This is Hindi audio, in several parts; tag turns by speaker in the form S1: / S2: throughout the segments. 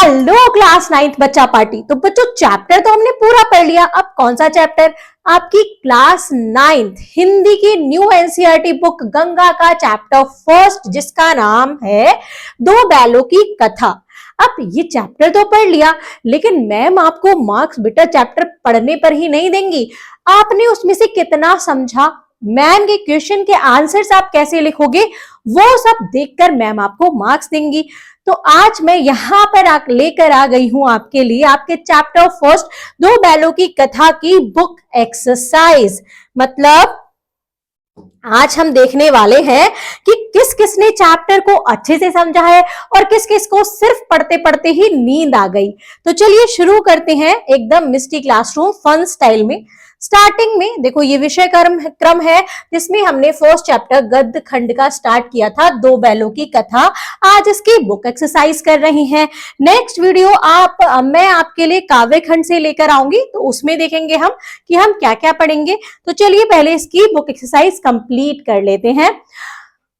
S1: हेलो क्लास 9th बच्चा पार्टी। तो बच्चों चैप्टर तो हमने पूरा पढ़ लिया। अब कौन सा चैप्टर? आपकी क्लास 9th हिंदी की न्यू एनसीईआरटी बुक गंगा का चैप्टर फर्स्ट, जिसका नाम है दो बैलों की कथा। अब ये चैप्टर तो पढ़ लिया, लेकिन मैम आपको मार्क्स बेटा चैप्टर पढ़ने पर ही नहीं देंगी। आपने उसमें से कितना समझा, मैम के क्वेश्चन के आंसर्स आप कैसे लिखोगे, वो सब देखकर मैम आपको मार्क्स देंगी। तो आज मैं यहां पर लेकर आ गई हूं आपके लिए आपके चैप्टर फर्स्ट दो बैलों की कथा की बुक एक्सरसाइज। मतलब आज हम देखने वाले हैं कि किस किसने चैप्टर को अच्छे से समझा है और किस किस को सिर्फ पढ़ते पढ़ते ही नींद आ गई। तो चलिए शुरू करते हैं एकदम मिस्टी क्लासरूम फन स्टाइल में। स्टार्टिंग में देखो ये विषय क्रम है जिसमें हमने फर्स्ट चैप्टर गद्य खंड का स्टार्ट किया था, दो बैलों की कथा। आज इसकी बुक एक्सरसाइज कर रही हैं। नेक्स्ट वीडियो मैं आपके लिए काव्य खंड से लेकर आऊंगी, तो उसमें देखेंगे हम कि हम क्या क्या पढ़ेंगे। तो चलिए पहले इसकी बुक एक्सरसाइज कंप्लीट कर लेते हैं।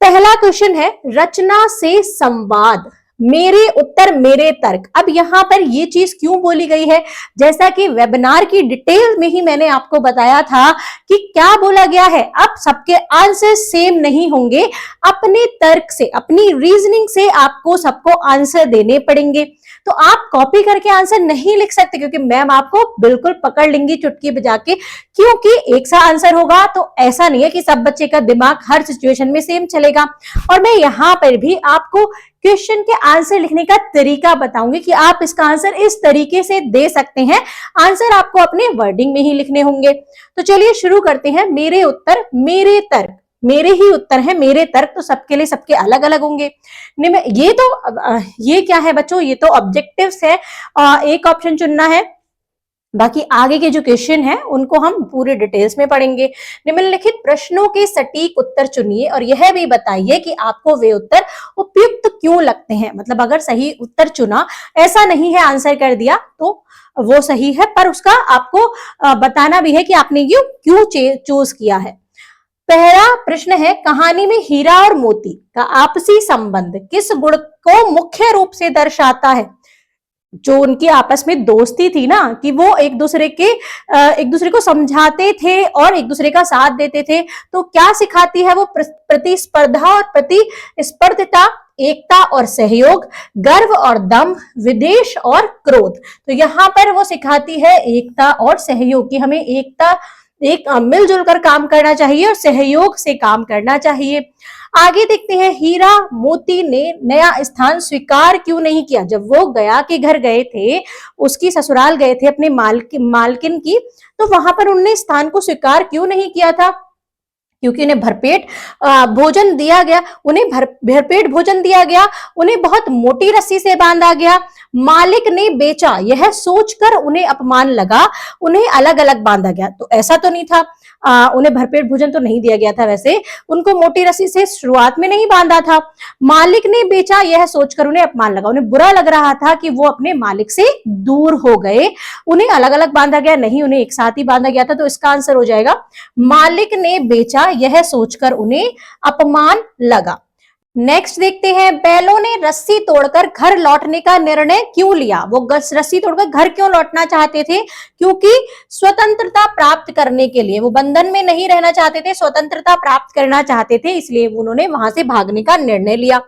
S1: पहला क्वेश्चन है रचना से संवाद, मेरे उत्तर मेरे तर्क। अब यहां पर ये चीज क्यों बोली गई है, जैसा कि वेबिनार की डिटेल में ही मैंने आपको बताया था कि क्या बोला गया है। अब सबके आंसर सेम नहीं होंगे, अपने तर्क से अपनी रीजनिंग से आपको सबको आंसर देने पड़ेंगे। तो आप कॉपी करके आंसर नहीं लिख सकते, क्योंकि मैम आपको बिल्कुल पकड़ लेंगी चुटकी बजा के, क्योंकि एक सा आंसर होगा। तो ऐसा नहीं है कि सब बच्चे का दिमाग हर सिचुएशन में सेम चलेगा। और मैं यहां पर भी आपको क्वेश्चन के आंसर लिखने का तरीका बताऊंगी कि आप इसका आंसर इस तरीके से दे सकते हैं। आंसर आपको अपने वर्डिंग में ही लिखने होंगे। तो चलिए शुरू करते हैं। मेरे उत्तर मेरे तर्क, मेरे ही उत्तर है मेरे तर्क, तो सबके लिए सबके अलग अलग होंगे। ये क्या है बच्चों, ये तो ऑब्जेक्टिव्स है, एक ऑप्शन चुनना है। बाकी आगे के जो क्वेश्चन है उनको हम पूरे डिटेल्स में पढ़ेंगे। निम्नलिखित प्रश्नों के सटीक उत्तर चुनिए और यह भी बताइए कि आपको वे उत्तर उपयुक्त क्यों लगते हैं। मतलब अगर सही उत्तर चुना, ऐसा नहीं है आंसर कर दिया तो वो सही है, पर उसका आपको बताना भी है कि आपने क्यों चूज किया है। पहला प्रश्न है कहानी में हीरा और मोती का आपसी संबंध किस गुण को मुख्य रूप से दर्शाता है। जो उनकी आपस में दोस्ती थी ना, कि वो एक दूसरे को समझाते थे और एक दूसरे का साथ देते थे, तो क्या सिखाती है वो प्रतिस्पर्धा और प्रतिस्पर्धता, एकता और सहयोग, गर्व और दम्भ, विद्वेष और क्रोध। तो यहाँ पर वो सिखाती है एकता और सहयोग, कि हमें मिलजुल कर काम करना चाहिए और सहयोग से काम करना चाहिए। आगे देखते हैं हीरा मोती ने नया स्थान स्वीकार क्यों नहीं किया। जब वो गया के घर गए थे, उसकी ससुराल गए थे अपने मालकिन की, तो वहां पर उन्होंने स्थान को स्वीकार क्यों नहीं किया था। क्योंकि उन्हें भरपेट भोजन दिया गया, उन्हें बहुत मोटी रस्सी से बांधा गया। मालिक ने बेचा यह सोचकर उन्हें अपमान लगा, उन्हें अलग अलग बांधा गया। तो ऐसा तो नहीं था, उन्हें भरपेट भोजन तो नहीं दिया गया था, वैसे उनको मोटी रस्सी से शुरुआत में नहीं बांधा था। मालिक ने बेचा यह सोचकर उन्हें अपमान लगा, उन्हें बुरा लग रहा था कि वो अपने मालिक से दूर हो गए। उन्हें अलग अलग बांधा गया नहीं, उन्हें एक साथ ही बांधा गया था। तो इसका आंसर हो जाएगा मालिक ने बेचा यह सोचकर उन्हें अपमान लगा। नेक्स्ट देखते हैं बैलों ने रस्सी तोड़कर घर लौटने का निर्णय क्यों लिया। वो रस्सी तोड़कर घर क्यों लौटना चाहते थे, क्योंकि स्वतंत्रता प्राप्त करने के लिए, वो बंधन में नहीं रहना चाहते थे, स्वतंत्रता प्राप्त करना चाहते थे, इसलिए उन्होंने वहां से भागने का निर्णय लिया।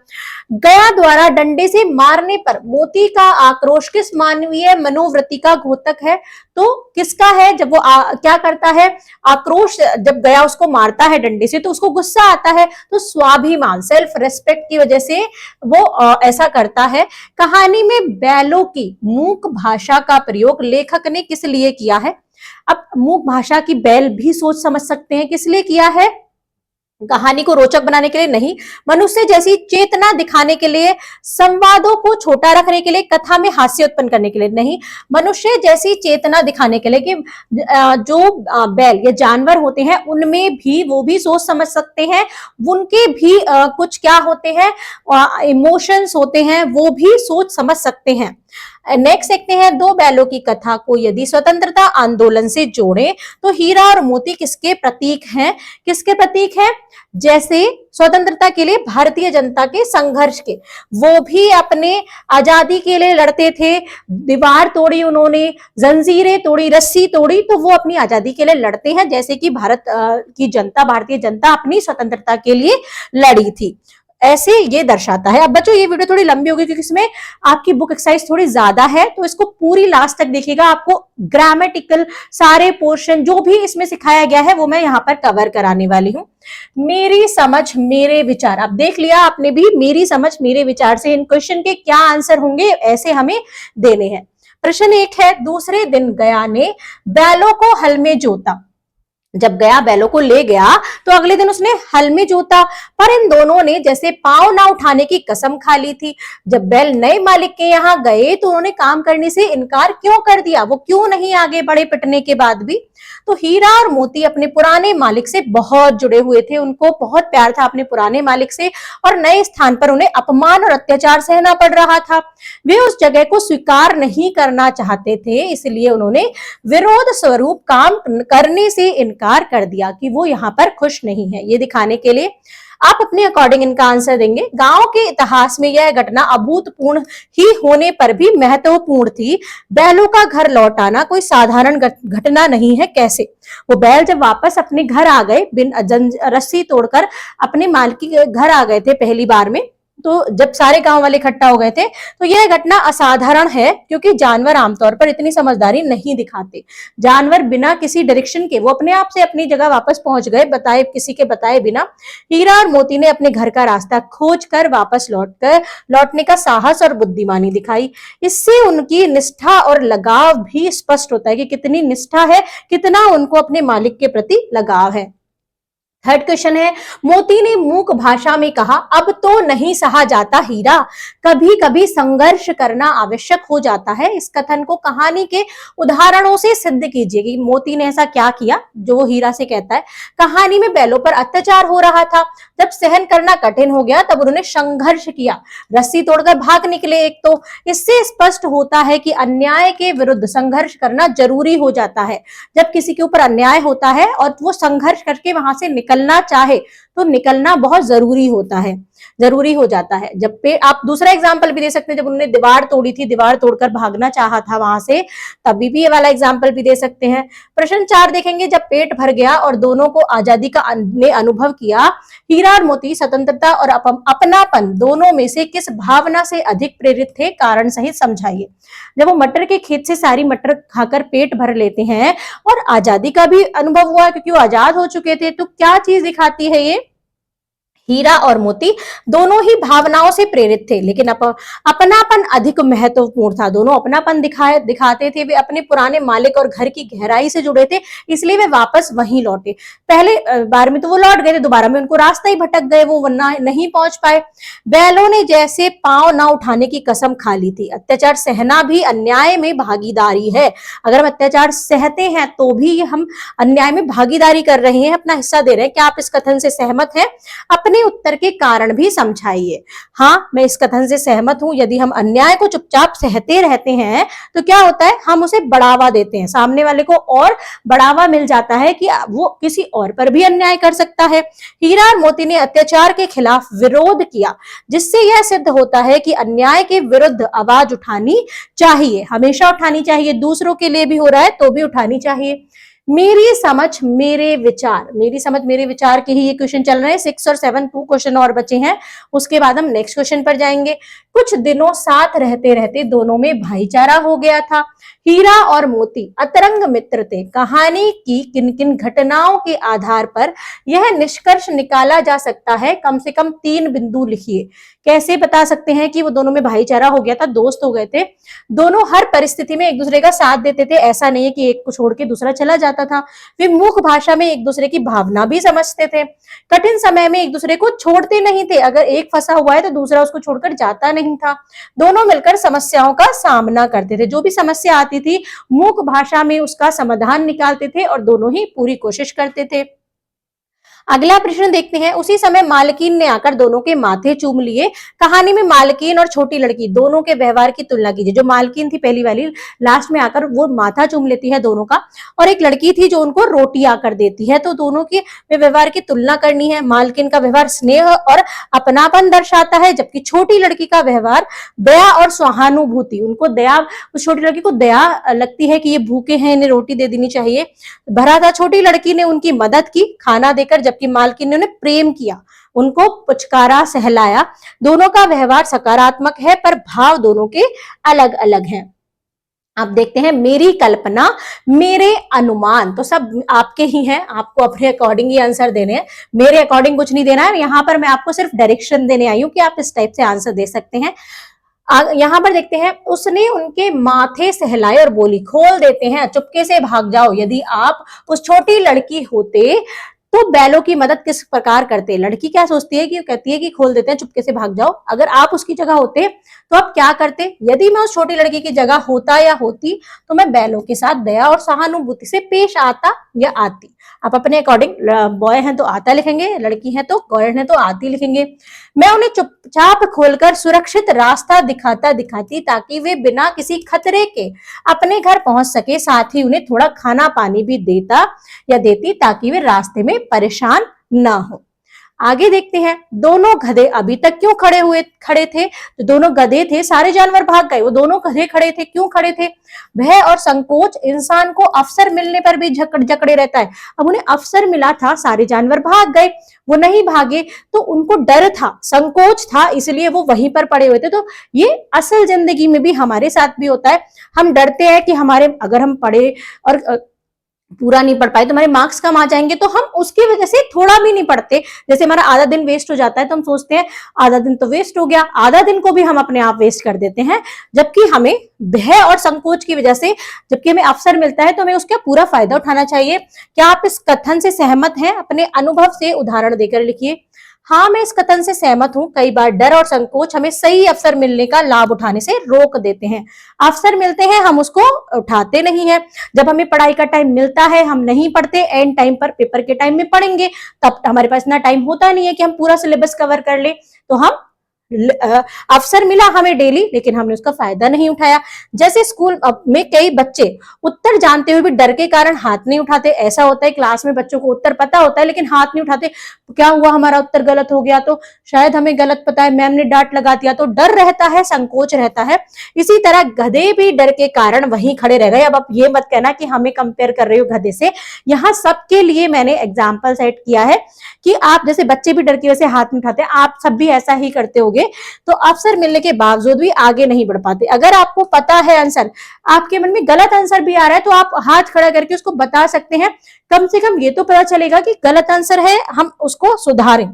S1: गया द्वारा डंडे से मारने पर मोती का आक्रोश किस मानवीय मनोवृत्ति का घोतक है। तो किसका है, जब वो क्या करता है, आक्रोश, जब गया उसको मारता है डंडे से तो उसको गुस्सा आता है, तो स्वाभिमान सेल्फ रेस्पेक्ट की वजह से वो ऐसा करता है। कहानी में बैलों की मूक भाषा का प्रयोग लेखक ने किस लिए किया है। अब मूक भाषा की बैल भी सोच समझ सकते हैं किस लिए किया है, कहानी को रोचक बनाने के लिए नहीं, मनुष्य जैसी चेतना दिखाने के लिए, संवादों को छोटा रखने के लिए, कथा में हास्य उत्पन्न करने के लिए नहीं, मनुष्य जैसी चेतना दिखाने के लिए कि जो बैल ये जानवर होते हैं उनमें भी वो भी सोच समझ सकते हैं, उनके भी कुछ क्या होते हैं इमोशंस होते हैं, वो भी सोच समझ सकते हैं। नेक्स्ट देखते हैं, दो बैलों की कथा को यदि स्वतंत्रता आंदोलन से जोड़ें तो हीरा और मोती किसके प्रतीक हैं? किसके प्रतीक हैं? जैसे स्वतंत्रता के लिए भारतीय जनता के संघर्ष के, वो भी अपने आजादी के लिए लड़ते थे, दीवार तोड़ी उन्होंने, जंजीरें तोड़ी, रस्सी तोड़ी, तो वो अपनी आजादी के लिए लड़ते हैं जैसे कि भारत की जनता, भारतीय जनता अपनी स्वतंत्रता के लिए लड़ी थी। ऐसे ये दर्शाता है। अब बच्चों ये वीडियो थोड़ी लंबी होगी क्योंकि इसमें आपकी बुक एक्सरसाइज थोड़ी ज्यादा है, तो इसको पूरी लास्ट तक देखिएगा। आपको ग्रामेटिकल सारे पोर्शन जो भी इसमें सिखाया गया है वो मैं यहाँ पर कवर कराने वाली हूँ। मेरी समझ मेरे विचार, अब देख लिया आपने भी, मेरी समझ मेरे विचार से इन क्वेश्चन के क्या आंसर होंगे ऐसे हमें देने हैं। प्रश्न 1 है, दूसरे दिन गया ने बैलों को हल में जोता। जब गया बैलों को ले गया तो अगले दिन उसने हल में जोता, पर इन दोनों ने जैसे पांव ना उठाने की कसम खा ली थी। जब बैल नए मालिक के यहाँ गए तो उन्होंने काम करने से इनकार क्यों कर दिया? वो क्यों नहीं आगे बढ़े पिटने के बाद भी? तो हीरा और मोती अपने पुराने मालिक से बहुत जुड़े हुए थे, उनको बहुत प्यार था अपने पुराने मालिक से, और नए स्थान पर उन्हें अपमान और अत्याचार सहना पड़ रहा था। वे उस जगह को स्वीकार नहीं करना चाहते थे, इसलिए उन्होंने विरोध स्वरूप काम करने से इनकार कर दिया कि वो यहाँ पर खुश नहीं है। ये दिखाने के लिए आप अपने अकॉर्डिंग इनका आंसर देंगे। गांव के इतिहास में यह घटना अभूतपूर्ण ही होने पर भी महत्वपूर्ण थी। बैलों का घर लौटाना कोई साधारण घटना नहीं है। कैसे? वो बैल जब वापस अपने घर आ गए, बिन रस्सी तोड़कर अपने मालिक के घर आ गए थे पहली बार में, तो जब सारे गांव वाले इकट्ठा हो गए थे, तो यह घटना असाधारण है क्योंकि जानवर आमतौर पर इतनी समझदारी नहीं दिखाते। जानवर बिना किसी डायरेक्शन के वो अपने आप से अपनी जगह वापस पहुंच गए, बताए किसी के बताए बिना। हीरा और मोती ने अपने घर का रास्ता खोज कर वापस लौटने का साहस और बुद्धिमानी दिखाई। इससे उनकी निष्ठा और लगाव भी स्पष्ट होता है कि कितनी निष्ठा है, कितना उनको अपने मालिक के प्रति लगाव है। थर्ड क्वेश्चन है, मोती ने मूक भाषा में कहा, अब तो नहीं सहा जाता हीरा, कभी कभी संघर्ष करना आवश्यक हो जाता है। इस कथन को कहानी के उदाहरणों से सिद्ध कीजिए कि मोती ने ऐसा क्या किया जो वो हीरा से कहता है। कहानी में बैलों पर अत्याचार हो रहा था, जब सहन करना कठिन हो गया तब उन्होंने संघर्ष किया, रस्सी तोड़कर भाग निकले। एक तो इससे स्पष्ट होता है कि अन्याय के विरुद्ध संघर्ष करना जरूरी हो जाता है। जब किसी के ऊपर अन्याय होता है और वो संघर्ष करके वहां से निकलना चाहे तो निकलना बहुत जरूरी होता है, जरूरी हो जाता है। जब आप दूसरा एग्जाम्पल भी दे सकते हैं, जब उन्होंने दीवार तोड़ी थी, दीवार तोड़कर भागना चाहा था वहां से, तभी भी ये वाला एग्जाम्पल भी दे सकते हैं। प्रश्न 4 देखेंगे, जब पेट भर गया और दोनों को आजादी का ने अनुभव किया, हीरा और मोती स्वतंत्रता और अपनापन दोनों में से किस भावना से अधिक प्रेरित थे? कारण सहित समझाइए। जब वो मटर के खेत से सारी मटर खाकर पेट भर लेते हैं और आजादी का भी अनुभव हुआ क्योंकि वो आजाद हो चुके थे, तो क्या चीज दिखाती है ये? हीरा और मोती दोनों ही भावनाओं से प्रेरित थे, लेकिन अपनापन अधिक महत्वपूर्ण था। दोनों अपनापन दिखाते थे। वे अपने पुराने मालिक और घर की गहराई से जुड़े थे, इसलिए वे वापस वहीं लौटे। पहले बार में तो वो लौट गए थे, दोबारा में उनको रास्ता ही भटक गए, वो नहीं पहुंच पाए। बैलों ने जैसे पांव ना उठाने की कसम खा ली थी। अत्याचार सहना भी अन्याय में भागीदारी है। अगर हम अत्याचार सहते हैं तो भी हम अन्याय में भागीदारी कर रहे हैं, अपना हिस्सा दे रहे हैं। क्या आप इस कथन से सहमत हैं? अपने उत्तर के कारण भी समझाइए। हाँ, मैं इस कथन से सहमत हूं। यदि हम अन्याय को चुपचाप सहते रहते हैं तो क्या होता है, हम उसे बढ़ावा देते हैं, सामने वाले को और बढ़ावा मिल जाता है कि वो किसी और पर भी अन्याय कर सकता है। हीरा और मोती ने अत्याचार के खिलाफ विरोध किया, जिससे यह सिद्ध होता है कि अन्याय के विरुद्ध आवाज उठानी चाहिए, हमेशा उठानी चाहिए। दूसरों के लिए भी हो रहा है तो भी उठानी चाहिए। मेरी समझ मेरे विचार, मेरी समझ मेरे विचार के ही ये क्वेश्चन चल रहे हैं। 6 और 7 2 क्वेश्चन और बचे हैं, उसके बाद हम नेक्स्ट क्वेश्चन पर जाएंगे। कुछ दिनों साथ रहते रहते दोनों में भाईचारा हो गया था। हीरा और मोती अतरंग मित्र थे। कहानी की किन किन घटनाओं के आधार पर यह निष्कर्ष निकाला जा सकता है? कम से कम 3 बिंदु लिखिए। कैसे बता सकते हैं कि वो दोनों में भाईचारा हो गया था, दोस्त हो गए थे, दोनों हर परिस्थिति में एक दूसरे का साथ देते थे। ऐसा नहीं है कि एक को छोड़ के दूसरा चला जाता था। वे मुख भाषा में एक दूसरे की भावना भी समझते थे। कठिन समय में एक दूसरे को छोड़ते नहीं थे। अगर एक फंसा हुआ है तो दूसरा उसको छोड़कर जाता नहीं था। दोनों मिलकर समस्याओं का सामना करते थे। जो भी समस्या आती थी मुख भाषा में उसका समाधान निकालते थे और दोनों ही पूरी कोशिश करते थे। अगला प्रश्न देखते हैं। उसी समय मालकिन ने आकर दोनों के माथे चूम लिए। कहानी में मालकिन और छोटी लड़की दोनों के व्यवहार की तुलना कीजिए। जो मालकिन थी पहली वाली, लास्ट में आकर वो माथा चूम लेती है दोनों का, और एक लड़की थी जो उनको रोटी आकर देती है। तो दोनों के व्यवहार की तुलना करनी है। मालकिन का व्यवहार स्नेह और अपनापन दर्शाता है, जबकि छोटी लड़की का व्यवहार दया और सहानुभूति, उनको दया, उस छोटी लड़की को दया लगती है कि ये भूखे हैं, इन्हें रोटी दे देनी चाहिए, भरा था। छोटी लड़की ने उनकी मदद की खाना देकर, जबकि मालकिन ने उन्हें प्रेम किया, उनको पुचकारा, सहलाया। दोनों का व्यवहार सकारात्मक है, पर भाव दोनों के अलग अलग हैं। आप देखते हैं मेरी कल्पना, मेरे अनुमान, तो सब आपके ही हैं, आपको अपने अकॉर्डिंग ही आंसर देने हैं, मेरे अकॉर्डिंग कुछ नहीं देना है। यहाँ पर मैं आपको सिर्फ डायरेक्शन देने आई हूं कि आप इस टाइप से आंसर दे सकते हैं। यहाँ पर देखते हैं, उसने उनके माथे सहलाए और बोली, खोल देते हैं, चुपके से भाग जाओ। यदि आप उस छोटी लड़की होते तो बैलों की मदद किस प्रकार करते? लड़की क्या सोचती है कि कहती है कि खोल देते हैं, चुपके से भाग जाओ। अगर आप उसकी जगह होते तो आप क्या करते? यदि मैं उस छोटी लड़की की जगह होता या होती तो मैं बैलों के साथ दया और सहानुभूति से पेश आता या आती। आप अपने अकॉर्डिंग, बॉय हैं तो आता लिखेंगे, लड़की है तो गर्ल है तो आती लिखेंगे। मैं उन्हें चुपचाप खोलकर सुरक्षित रास्ता दिखाता दिखाती, ताकि वे बिना किसी खतरे के अपने घर पहुंच सके। साथ ही उन्हें थोड़ा खाना पानी भी देता या देती, ताकि वे रास्ते में परेशान ना हो। आगे देखते हैं, दोनों गधे अभी तक क्यों खड़े थे? तो दोनों गधे थे, सारे जानवर भाग गए, वो दोनों गधे खड़े थे। क्यों खड़े थे? भय और संकोच इंसान को अवसर मिलने पर भी जकड़े रहता है। अब उन्हें अवसर मिला था, सारे जानवर भाग गए, वो नहीं भागे तो उनको डर था, संकोच था, इसलिए वो वहीं पर पड़े हुए थे। तो ये असल जिंदगी में भी हमारे साथ भी होता है। हम डरते हैं कि हमारे, अगर हम पढ़े और पूरा नहीं पढ़ पाए तो हमारे मार्क्स कम आ जाएंगे, तो हम उसकी वजह से थोड़ा भी नहीं पढ़ते। जैसे हमारा आधा दिन वेस्ट हो जाता है तो हम सोचते हैं आधा दिन तो वेस्ट हो गया, आधा दिन को भी हम अपने आप वेस्ट कर देते हैं। जबकि हमें भय और संकोच की वजह से, जबकि हमें अवसर मिलता है तो हमें उसका पूरा फायदा उठाना चाहिए। क्या आप इस कथन से सहमत हैं? अपने अनुभव से उदाहरण देकर लिखिए। हाँ, मैं इस कथन से सहमत हूं। कई बार डर और संकोच हमें सही अवसर मिलने का लाभ उठाने से रोक देते हैं। अवसर मिलते हैं, हम उसको उठाते नहीं है। जब हमें पढ़ाई का टाइम मिलता है, हम नहीं पढ़ते, एंड टाइम पर पेपर के टाइम में पढ़ेंगे, तब हमारे पास इतना टाइम होता नहीं है कि हम पूरा सिलेबस कवर कर ले। तो हम अवसर मिला हमें डेली, लेकिन हमने उसका फायदा नहीं उठाया। जैसे स्कूल में कई बच्चे उत्तर जानते हुए भी डर के कारण हाथ नहीं उठाते। ऐसा होता है क्लास में बच्चों को उत्तर पता होता है लेकिन हाथ नहीं उठाते। क्या हुआ, हमारा उत्तर गलत हो गया तो शायद हमें गलत पता है, मैम ने डांट लगा दिया, तो डर रहता है, संकोच रहता है। इसी तरह गधे भी डर के कारण वहीं खड़े रह गए। अब आप ये मत कहना कि हमें कंपेयर कर रहे हो गधे से, यहाँ सबके लिए मैंने एग्जाम्पल सेट किया है कि आप जैसे बच्चे भी डर की वजह से हाथ नहीं उठाते, आप सब भी ऐसा ही करते होगे, तो अवसर मिलने के बावजूद भी आगे नहीं बढ़ पाते। अगर आपको पता है आंसर, आपके मन में गलत आंसर भी आ रहा है, तो आप हाथ खड़ा करके उसको बता सकते हैं। कम से कम ये तो पता चलेगा कि गलत आंसर है, हम उसको सुधारें।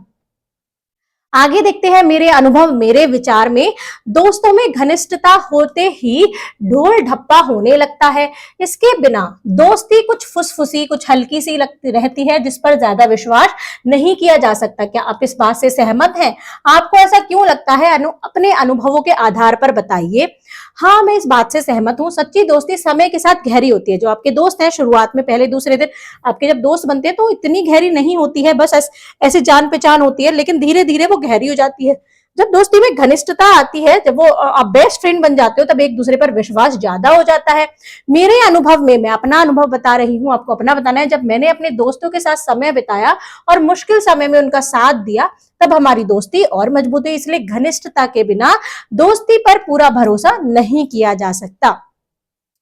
S1: आगे देखते हैं, मेरे अनुभव मेरे विचार में दोस्तों में घनिष्ठता होते ही ढोल ढप्पा होने लगता है। इसके बिना दोस्ती कुछ फुसफुसी, कुछ हल्की सी लगती रहती है, जिस पर ज्यादा विश्वास नहीं किया जा सकता। क्या आप इस बात से सहमत हैं? आपको ऐसा क्यों लगता है? अपने अनुभवों के आधार पर बताइए। हाँ, मैं इस बात से सहमत हूँ। सच्ची दोस्ती समय के साथ गहरी होती है। जो आपके दोस्त हैं, शुरुआत में पहले दूसरे दिन आपके जब दोस्त बनते हैं तो इतनी गहरी नहीं होती है, बस ऐसे जान पहचान होती है, लेकिन धीरे धीरे वो गहरी हो जाती है। जब दोस्ती में घनिष्ठता आती है, जब वो आप बेस्ट फ्रेंड बन जाते हो, तब एक दूसरे पर विश्वास ज्यादा हो जाता है। मेरे अनुभव में, मैं अपना अनुभव बता रही हूँ, आपको अपना बताना है। जब मैंने अपने दोस्तों के साथ समय बिताया और मुश्किल समय में उनका साथ दिया, तब हमारी दोस्ती और मजबूत हुई। इसलिए घनिष्ठता के बिना दोस्ती पर पूरा भरोसा नहीं किया जा सकता।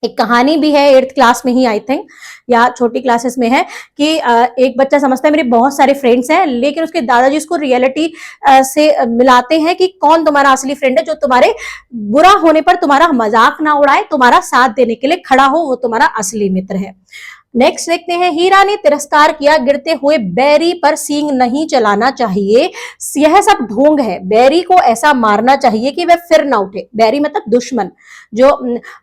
S1: एक कहानी भी है, 8th क्लास में ही आई थिंक, या छोटी क्लासेस में है, कि एक बच्चा समझता है मेरे बहुत सारे फ्रेंड्स हैं, लेकिन उसके दादाजी उसको रियलिटी से मिलाते हैं कि कौन तुम्हारा असली फ्रेंड है, जो तुम्हारे बुरा होने पर तुम्हारा मजाक ना उड़ाए, तुम्हारा साथ देने के लिए खड़ा हो, वो तुम्हारा असली मित्र है। नेक्स्ट देखते हैं, हीरा ने तिरस्कार किया, गिरते हुए बैरी पर सींग नहीं चलाना चाहिए। यह सब ढोंग है। बैरी को ऐसा मारना चाहिए कि वह फिर ना उठे। बैरी मतलब दुश्मन। जो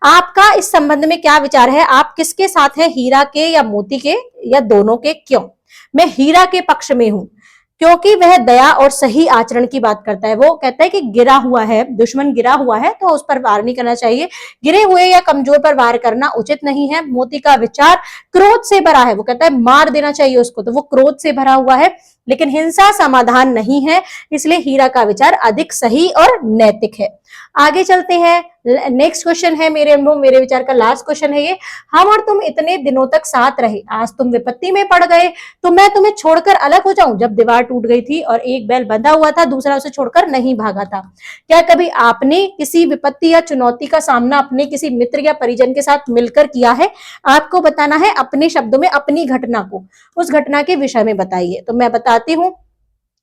S1: आपका इस संबंध में क्या विचार है? आप किसके साथ हैं, हीरा के या मोती के या दोनों के? क्यों? मैं हीरा के पक्ष में हूं, क्योंकि वह दया और सही आचरण की बात करता है। वो कहता है कि गिरा हुआ है, दुश्मन गिरा हुआ है तो उस पर वार नहीं करना चाहिए, गिरे हुए या कमजोर पर वार करना उचित नहीं है। मोती का विचार क्रोध से भरा है, वो कहता है मार देना चाहिए उसको, तो वो क्रोध से भरा हुआ है। लेकिन हिंसा समाधान नहीं है, इसलिए हीरा का विचार अधिक सही और नैतिक है। आगे चलते हैं, नेक्स्ट क्वेश्चन है मेरे अनुभव मेरे विचार का लास्ट क्वेश्चन है ये। हम और तुम इतने दिनों तक साथ रहे, आज तुम विपत्ति में पड़ गए तो मैं तुम्हें छोड़कर अलग हो जाऊं? जब दीवार टूट गई थी और एक बैल बंधा हुआ था, दूसरा उसे छोड़कर नहीं भागा था। क्या कभी आपने किसी विपत्ति या चुनौती का सामना अपने किसी मित्र या परिजन के साथ मिलकर किया है? आपको बताना है अपने शब्दों में अपनी घटना को, उस घटना के विषय में बताइए। तो मैं बताती हूँ।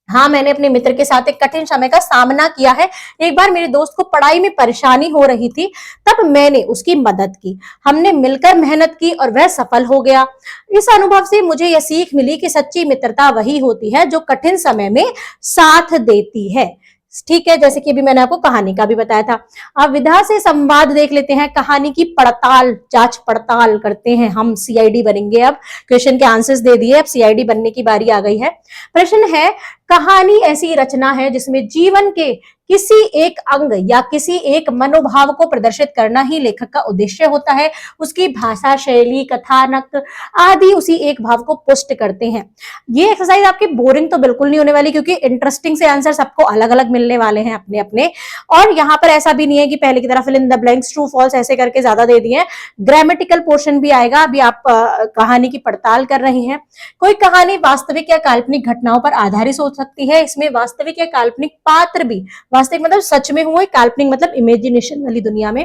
S1: हाँ, मैंने अपने मित्र के साथ एक कठिन समय का सामना किया है। एक बार मेरे दोस्त को पढ़ाई में परेशानी हो रही थी, तब मैंने उसकी मदद की। हमने मिलकर मेहनत की और वह सफल हो गया। इस अनुभव से मुझे यह सीख मिली कि सच्ची मित्रता वही होती है जो कठिन समय में साथ देती है। ठीक है, जैसे कि अभी मैंने आपको कहानी का भी बताया था। अब विधा से संवाद देख लेते हैं, कहानी की पड़ताल जांच पड़ताल करते हैं हम। सीआईडी बनेंगे। अब क्वेश्चन के आंसर्स दे दिए, अब सीआईडी बनने की बारी आ गई है। प्रश्न है, कहानी ऐसी रचना है जिसमें जीवन के किसी एक अंग या किसी एक मनोभाव को प्रदर्शित करना ही लेखक का उद्देश्य होता है। उसकी भाषा शैली कथानक आदि उसी एक भाव को पुष्ट करते हैं। ये एक्सरसाइज आपकी बोरिंग तो बिल्कुल नहीं होने वाली, क्योंकि इंटरेस्टिंग से आंसर सबको अलग अलग मिलने वाले हैं अपने अपने। और यहाँ पर ऐसा भी नहीं है कि पहले की तरह fill in the blanks true false ऐसे करके ज्यादा दे दिए। ग्रामेटिकल पोर्शन भी आएगा। अभी आप कहानी की पड़ताल कर रही हैं। कोई कहानी वास्तविक या काल्पनिक घटनाओं पर आधारित हो सकती है। इसमें वास्तविक या काल्पनिक पात्र भी, वास्तविक मतलब सच में हुए, काल्पनिक मतलब इमेजिनेशन वाली दुनिया में।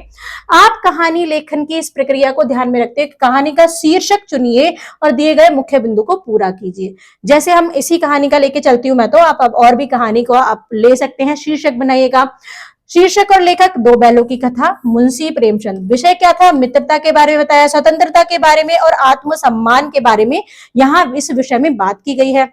S1: आप कहानी लेखन की इस प्रक्रिया को ध्यान में रखते हुए कहानी का शीर्षक चुनिए और दिए गए मुख्य बिंदु को पूरा कीजिए। जैसे हम इसी कहानी का लेके चलती हूं मैं, तो आप अब और भी कहानी को आप ले सकते हैं। शीर्षक बनाइएगा। शीर्षक और लेखक, दो बैलों की कथा, मुंशी प्रेमचंद। विषय क्या था? मित्रता के बारे में बताया, स्वतंत्रता के बारे में और आत्मसम्मान के बारे में यहाँ इस विषय में बात की गई है।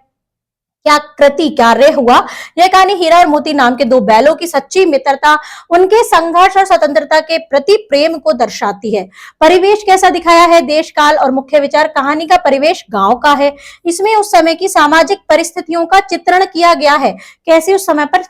S1: क्या कृति कार्य हुआ? यह कहानी हीरा और मोती नाम के दो बैलों की सच्ची मित्रता, उनके संघर्ष और स्वतंत्रता के प्रति प्रेम को दर्शाती है। परिवेश कैसा दिखाया है? देश काल और मुख्य विचार। कहानी का परिवेश गांव का है। इसमें उस समय की सामाजिक परिस्थितियों का चित्रण किया गया है, कैसे उस समय पर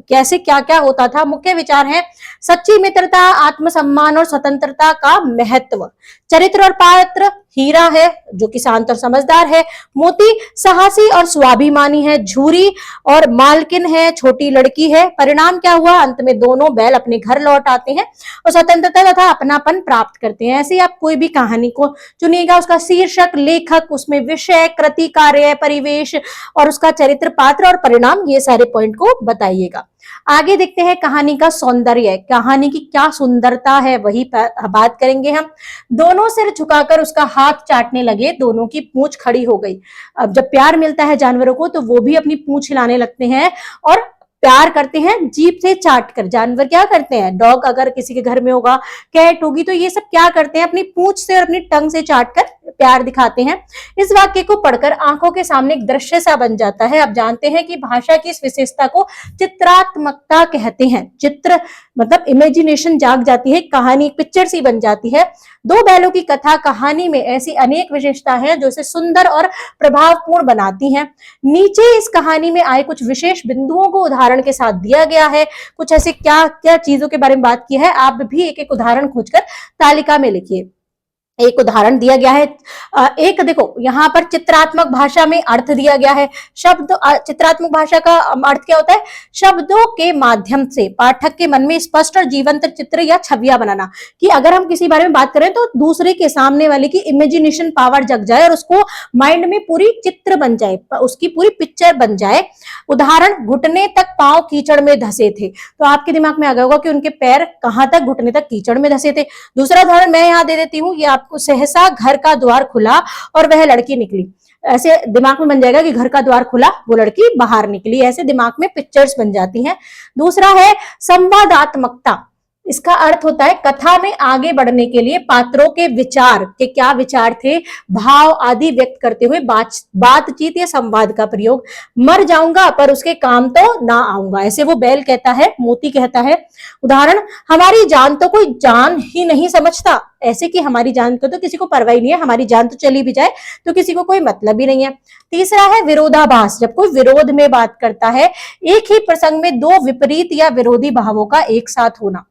S1: कैसे क्या क्या होता था। मुख्य विचार है सच्ची मित्रता, आत्मसम्मान और स्वतंत्रता का महत्व। चरित्र और पात्र, हीरा है जो कि शांत और समझदार है, मोती साहसी और स्वाभिमानी है, झूरी और मालकिन है, छोटी लड़की है। परिणाम क्या हुआ? अंत में दोनों बैल अपने घर लौट आते हैं और स्वतंत्रता तथा अपनापन प्राप्त करते हैं। ऐसे ही आप कोई भी कहानी को चुनिएगा, उसका शीर्षक, लेखक, उसमें विषय, कृति, कार्य, परिवेश और उसका चरित्र, पात्र और परिणाम, ये सारे पॉइंट को बताइएगा। आगे देखते हैं कहानी का सौंदर्य। कहानी की क्या सुंदरता है वही बात करेंगे हम। दोनों सिर झुकाकर उसका हाथ चाटने लगे, दोनों की पूंछ खड़ी हो गई। अब जब प्यार मिलता है जानवरों को तो वो भी अपनी पूंछ हिलाने लगते हैं और प्यार करते हैं जीभ से चाट कर। जानवर क्या करते हैं? डॉग अगर किसी के घर में होगा, कैट होगी, तो ये सब क्या करते हैं? अपनी पूंछ से और अपनी टंग से चाट कर प्यार दिखाते हैं। इस वाक्य को पढ़कर आंखों के सामने एक दृश्य सा बन जाता है। अब जानते हैं कि भाषा की इस विशेषता को चित्रात्मकता कहते हैं। चित्र मतलब इमेजिनेशन जाग जाती है, कहानी एक पिक्चर सी बन जाती है। दो बैलों की कथा कहानी में ऐसी अनेक विशेषता है जो इसे सुंदर और प्रभावपूर्ण बनाती हैं। नीचे इस कहानी में आए कुछ विशेष बिंदुओं को उदाहरण के साथ दिया गया है। कुछ ऐसे क्या क्या चीजों के बारे में बात की है, आप भी एक एक उदाहरण खोजकर तालिका में लिखिए। एक उदाहरण दिया गया है। एक देखो यहाँ पर चित्रात्मक भाषा में अर्थ दिया गया है। शब्द, चित्रात्मक भाषा का अर्थ क्या होता है? शब्दों के माध्यम से पाठक के मन में स्पष्ट और जीवंत चित्र या छवियां बनाना। कि अगर हम किसी बारे में बात करें तो दूसरे के सामने वाले की इमेजिनेशन पावर जग जाए और उसको माइंड में पूरी चित्र बन जाए, उसकी पूरी पिक्चर बन जाए। उदाहरण, घुटने तक पांव कीचड़ में धंसे थे। तो आपके दिमाग में आ गया होगा कि उनके पैर कहां तक? घुटने तक कीचड़ में धंसे थे। दूसरा उदाहरण मैं यहाँ दे देती हूँ, ये आपको सहसा घर का द्वार खुला और वह लड़की निकली। ऐसे दिमाग में बन जाएगा कि घर का द्वार खुला, वो लड़की बाहर निकली। ऐसे दिमाग में पिक्चर्स बन जाती हैं। दूसरा है संवादात्मकता। इसका अर्थ होता है कथा में आगे बढ़ने के लिए पात्रों के विचार के क्या विचार थे, भाव आदि व्यक्त करते हुए बातचीत या संवाद का प्रयोग। मर जाऊंगा पर उसके काम तो ना आऊंगा, ऐसे वो बैल कहता है, मोती कहता है। उदाहरण, हमारी जान तो कोई जान ही नहीं समझता। ऐसे कि हमारी जान को तो किसी को परवाह नहीं है, हमारी जान तो चली भी जाए तो किसी को कोई मतलब ही नहीं है। तीसरा है विरोधाभास। जब कोई विरोध में बात करता है, एक ही प्रसंग में दो विपरीत या विरोधी भावों का एक साथ होना।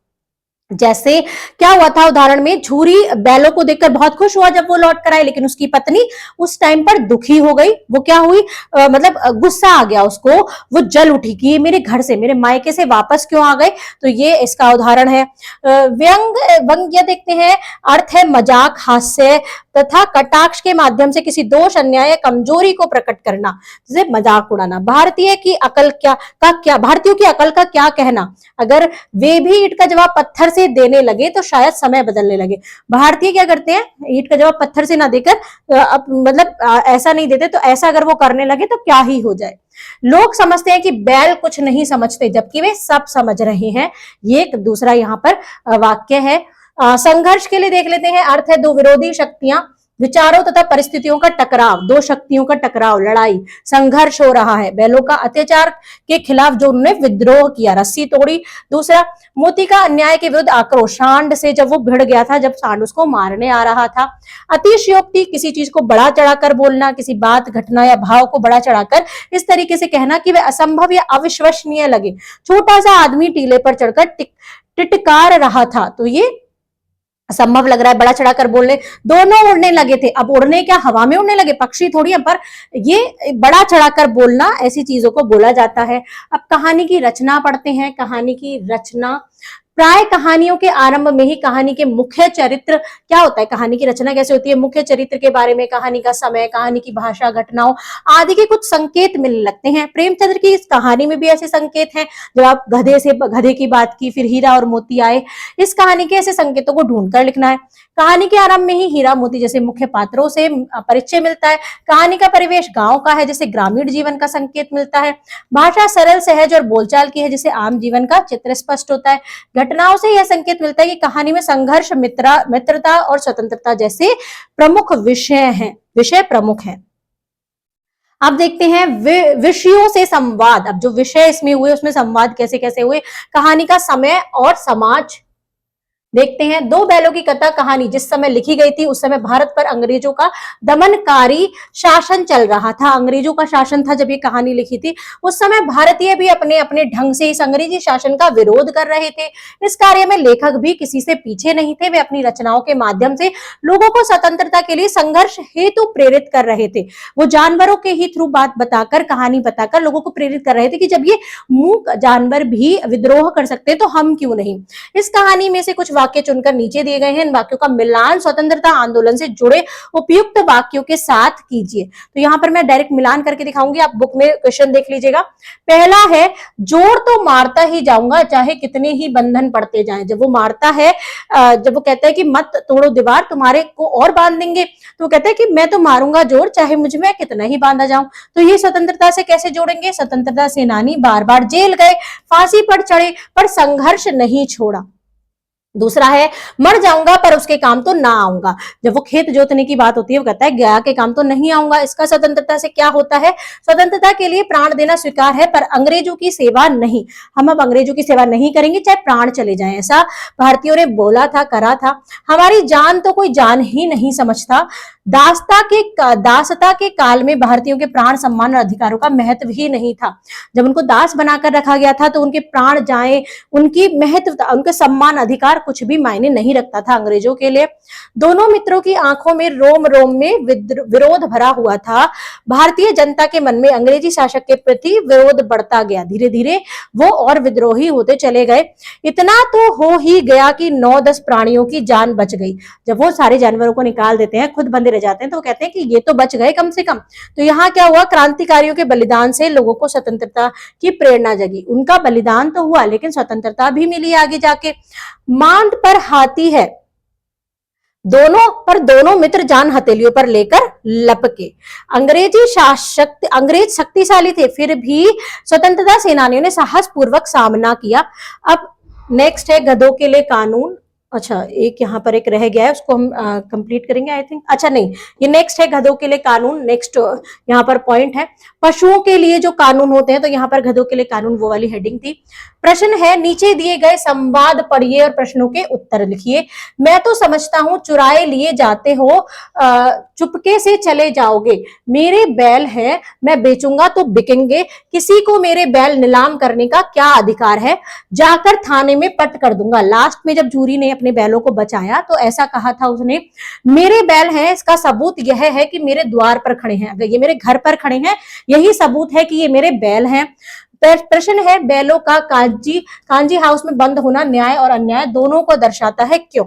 S1: जैसे क्या हुआ था उदाहरण में, झूरी बैलों को देखकर बहुत खुश हुआ जब वो लौट कर आए, लेकिन उसकी पत्नी उस टाइम पर दुखी हो गई। वो क्या हुई, मतलब गुस्सा आ गया उसको, वो जल उठी कि ये मेरे घर से, मेरे मायके से वापस क्यों आ गए। तो ये इसका उदाहरण है। व्यंग्य देखते हैं, अर्थ है मजाक, हास्य तथा कटाक्ष के माध्यम से किसी दोष, अन्याय, कमजोरी को प्रकट करना, जैसे मजाक उड़ाना। भारतीयों की अकल का क्या कहना, अगर वे भी ईंट का जवाब पत्थर से देने लगे तो शायद समय बदलने लगे। भारतीय क्या करते हैं, ईंट का जवाब पत्थर से ना देकर मतलब ऐसा नहीं देते, तो ऐसा अगर वो करने लगे तो क्या ही हो जाए। लोग समझते हैं कि बैल कुछ नहीं समझते, जबकि वे सब समझ रहे हैं। ये एक दूसरा यहाँ पर वाक्य है। संघर्ष के लिए देख लेते हैं, अर्थ है दो विरोधी शक्तियां, विचारों तथा परिस्थितियों का टकराव, दो शक्तियों का टकराव, लड़ाई, संघर्ष हो रहा है। बैलों का अत्याचार के खिलाफ जो उन्होंने विद्रोह किया, रस्सी तोड़ी। दूसरा, मोती का अन्याय के विरुद्ध आक्रोश, सांड से जब वो भिड़ गया था, जब सांड उसको मारने आ रहा था। अतिशयोक्ति, किसी चीज को बड़ा चढ़ाकर बोलना, किसी बात, घटना या भाव को बड़ा चढ़ाकर इस तरीके से कहना कि वह असंभव या अविश्वसनीय लगे। छोटा सा आदमी टीले पर चढ़कर टिटकार रहा था, तो ये असंभव लग रहा है, बड़ा चढ़ाकर बोलने। दोनों उड़ने लगे थे, अब उड़ने क्या हवा में उड़ने लगे, पक्षी थोड़ी है, पर ये बड़ा चढ़ाकर बोलना, ऐसी चीजों को बोला जाता है। अब कहानी की रचना पढ़ते हैं। कहानी की रचना, प्राय कहानियों के आरंभ में ही कहानी के मुख्य चरित्र, क्या होता है, कहानी की रचना कैसे होती है, मुख्य चरित्र के बारे में, कहानी का समय, कहानी की भाषा, घटनाओं आदि के कुछ संकेत मिलने लगते हैं। प्रेमचंद्र की इस कहानी में भी ऐसे संकेत हैं। जब आप गधे की बात की, फिर हीरा और मोती आए, इस कहानी के ऐसे संकेतों को ढूंढकर लिखना है। कहानी के आरंभ में ही हीरा मोती जैसे मुख्य पात्रों से परिचय मिलता है। कहानी का परिवेश गांव का है, जैसे ग्रामीण जीवन का संकेत मिलता है। भाषा सरल, सहज और बोलचाल की है, जिससे आम जीवन का चित्र स्पष्ट होता है। घटनाओं से यह संकेत मिलता है कि कहानी में संघर्ष, मित्रता और स्वतंत्रता जैसे प्रमुख विषय प्रमुख हैं। अब देखते हैं विषयों से संवाद। अब जो विषय इसमें हुए उसमें संवाद कैसे कैसे हुए। कहानी का समय और समाज देखते हैं। दो बैलों की कथा कहानी जिस समय लिखी गई थी, उस समय भारत पर अंग्रेजों का दमनकारी शासन चल रहा था। अंग्रेजों का शासन था जब ये कहानी लिखी थी। उस समय भारतीय भी अपने अपने ढंग से इस अंग्रेजी शासन का विरोध कर रहे थे। इस कार्य में लेखक भी किसी से पीछे नहीं थे। वे अपनी रचनाओं के माध्यम से लोगों को स्वतंत्रता के लिए संघर्ष हेतु प्रेरित कर रहे थे। वो जानवरों के ही थ्रू बात बताकर, कहानी बताकर लोगों को प्रेरित कर रहे थे कि जब ये मूक जानवर भी विद्रोह कर सकते तो हम क्यों नहीं। इस कहानी में से कुछ वाक्य चुनकर नीचे दिए गए हैं। इन वाक्यों का मिलान स्वतंत्रता आंदोलन से जुड़े उपयुक्त वाक्यों के साथ कीजिए। तो यहाँ पर मैं डायरेक्ट मिलान करके दिखाऊंगी, आप बुक में क्वेश्चन देख लीजिएगा। पहला है, जोर तो मारता ही जाऊंगा चाहे कितने ही बंधन पड़ते जाएं। जब वो मारता है, जब वो कहता है कि मत तोड़ो दीवार, तुम्हारे को और बांध देंगे, तो वो कहता है कि मैं तो मारूंगा जोर चाहे मुझ में कितना ही बांधा जाऊं। तो ये स्वतंत्रता से कैसे जोड़ेंगे। स्वतंत्रता सेनानी बार बार जेल गए, फांसी पर चढ़े, पर संघर्ष नहीं छोड़ा। दूसरा है, मर जाऊंगा पर उसके काम तो ना आऊंगा। जब वो खेत जोतने की बात होती है, वो कहता है गया के काम तो नहीं आऊंगा। इसका स्वतंत्रता से क्या होता है, स्वतंत्रता के लिए प्राण देना स्वीकार है पर अंग्रेजों की सेवा नहीं। हम अब अंग्रेजों की सेवा नहीं करेंगे चाहे प्राण चले जाएं, ऐसा भारतीयों ने बोला था, करा था। हमारी जान तो कोई जान ही नहीं समझता। दासता के काल में भारतीयों के प्राण, सम्मान और अधिकारों का महत्व ही नहीं था। जब उनको दास बनाकर रखा गया था तो उनके प्राण जाए, उनकी महत्वता, उनके सम्मान, अधिकार कुछ भी मायने नहीं रखता था अंग्रेजों के लिए। दोनों मित्रों की आंखों में रोम रोम में विरोध भरा हुआ था। भारतीय जनता के मन में अंग्रेजी शासक के प्रति विरोध बढ़ता गया। धीरे धीरे वो और विद्रोही होते चले गए। इतना तो हो ही गया कि 9-10 प्राणियों की जान बच गई। जब वो सारे जानवरों को निकाल देते हैं, खुद बंदे रह जाते हैं, तो वो कहते हैं कि ये तो बच गए कम से कम। तो यहाँ क्या हुआ, क्रांतिकारियों के बलिदान से लोगों को स्वतंत्रता की प्रेरणा जगी। उनका बलिदान तो हुआ लेकिन स्वतंत्रता भी मिली आगे जाके। मांड पर हाथी है, दोनों मित्र जान हथेलियों पर लेकर लपके। अंग्रेज शक्तिशाली थे, फिर भी स्वतंत्रता सेनानियों ने साहस पूर्वक सामना किया। अब नेक्स्ट है, गधों के लिए कानून। अच्छा, एक यहाँ पर एक रह गया है, उसको हम कंप्लीट करेंगे आई थिंक। अच्छा नहीं, ये नेक्स्ट है गधों के लिए कानून। नेक्स्ट यहाँ पर पॉइंट है पशुओं के लिए जो कानून होते हैं, तो यहाँ पर गधों के लिए कानून वो वाली हेडिंग थी। प्रश्न है नीचे दिए गए संवाद पढ़िए और प्रश्नों के उत्तर लिखिए। मैं तो समझता हूँ चुराए लिए जाते हो, चुपके से चले जाओगे। मेरे बैल हैं, मैं बेचूंगा तो बिकेंगे। किसी को मेरे बैल नीलाम करने का क्या अधिकार है? जाकर थाने में पट कर दूंगा। लास्ट में जब जूरी ने अपने बैलों को बचाया तो ऐसा कहा था उसने, मेरे बैल हैं, इसका सबूत यह है कि मेरे द्वार पर खड़े हैं। अगर ये मेरे घर पर खड़े हैं, यही सबूत है कि ये मेरे बैल हैं। प्रश्न है बैलों का कांजी हाउस में बंद होना न्याय और अन्याय दोनों को दर्शाता है, क्यों?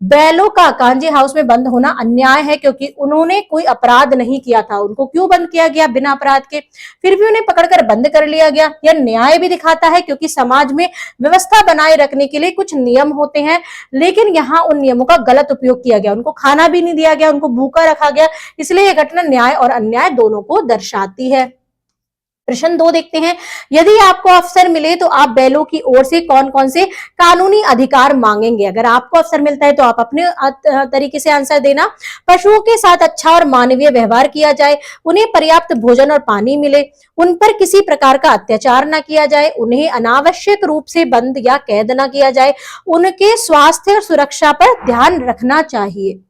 S1: बैलों का कांजी हाउस में बंद होना अन्याय है क्योंकि उन्होंने कोई अपराध नहीं किया था। उनको क्यों बंद किया गया बिना अपराध के? फिर भी उन्हें पकड़कर बंद कर लिया गया। यह न्याय भी दिखाता है क्योंकि समाज में व्यवस्था बनाए रखने के लिए कुछ नियम होते हैं, लेकिन यहाँ उन नियमों का गलत उपयोग किया गया। उनको खाना भी नहीं दिया गया, उनको भूखा रखा गया। इसलिए यह घटना न्याय और अन्याय दोनों को दर्शाती है। प्रश्न 2 देखते हैं, यदि आपको अवसर मिले तो आप बैलों की ओर से कौन कौन से कानूनी अधिकार मांगेंगे? अगर आपको अवसर मिलता है तो आप अपने तरीके से आंसर देना। पशुओं के साथ अच्छा और मानवीय व्यवहार किया जाए, उन्हें पर्याप्त भोजन और पानी मिले, उन पर किसी प्रकार का अत्याचार न किया जाए, उन्हें अनावश्यक रूप से बंद या कैद न किया जाए, उनके स्वास्थ्य और सुरक्षा पर ध्यान रखना चाहिए।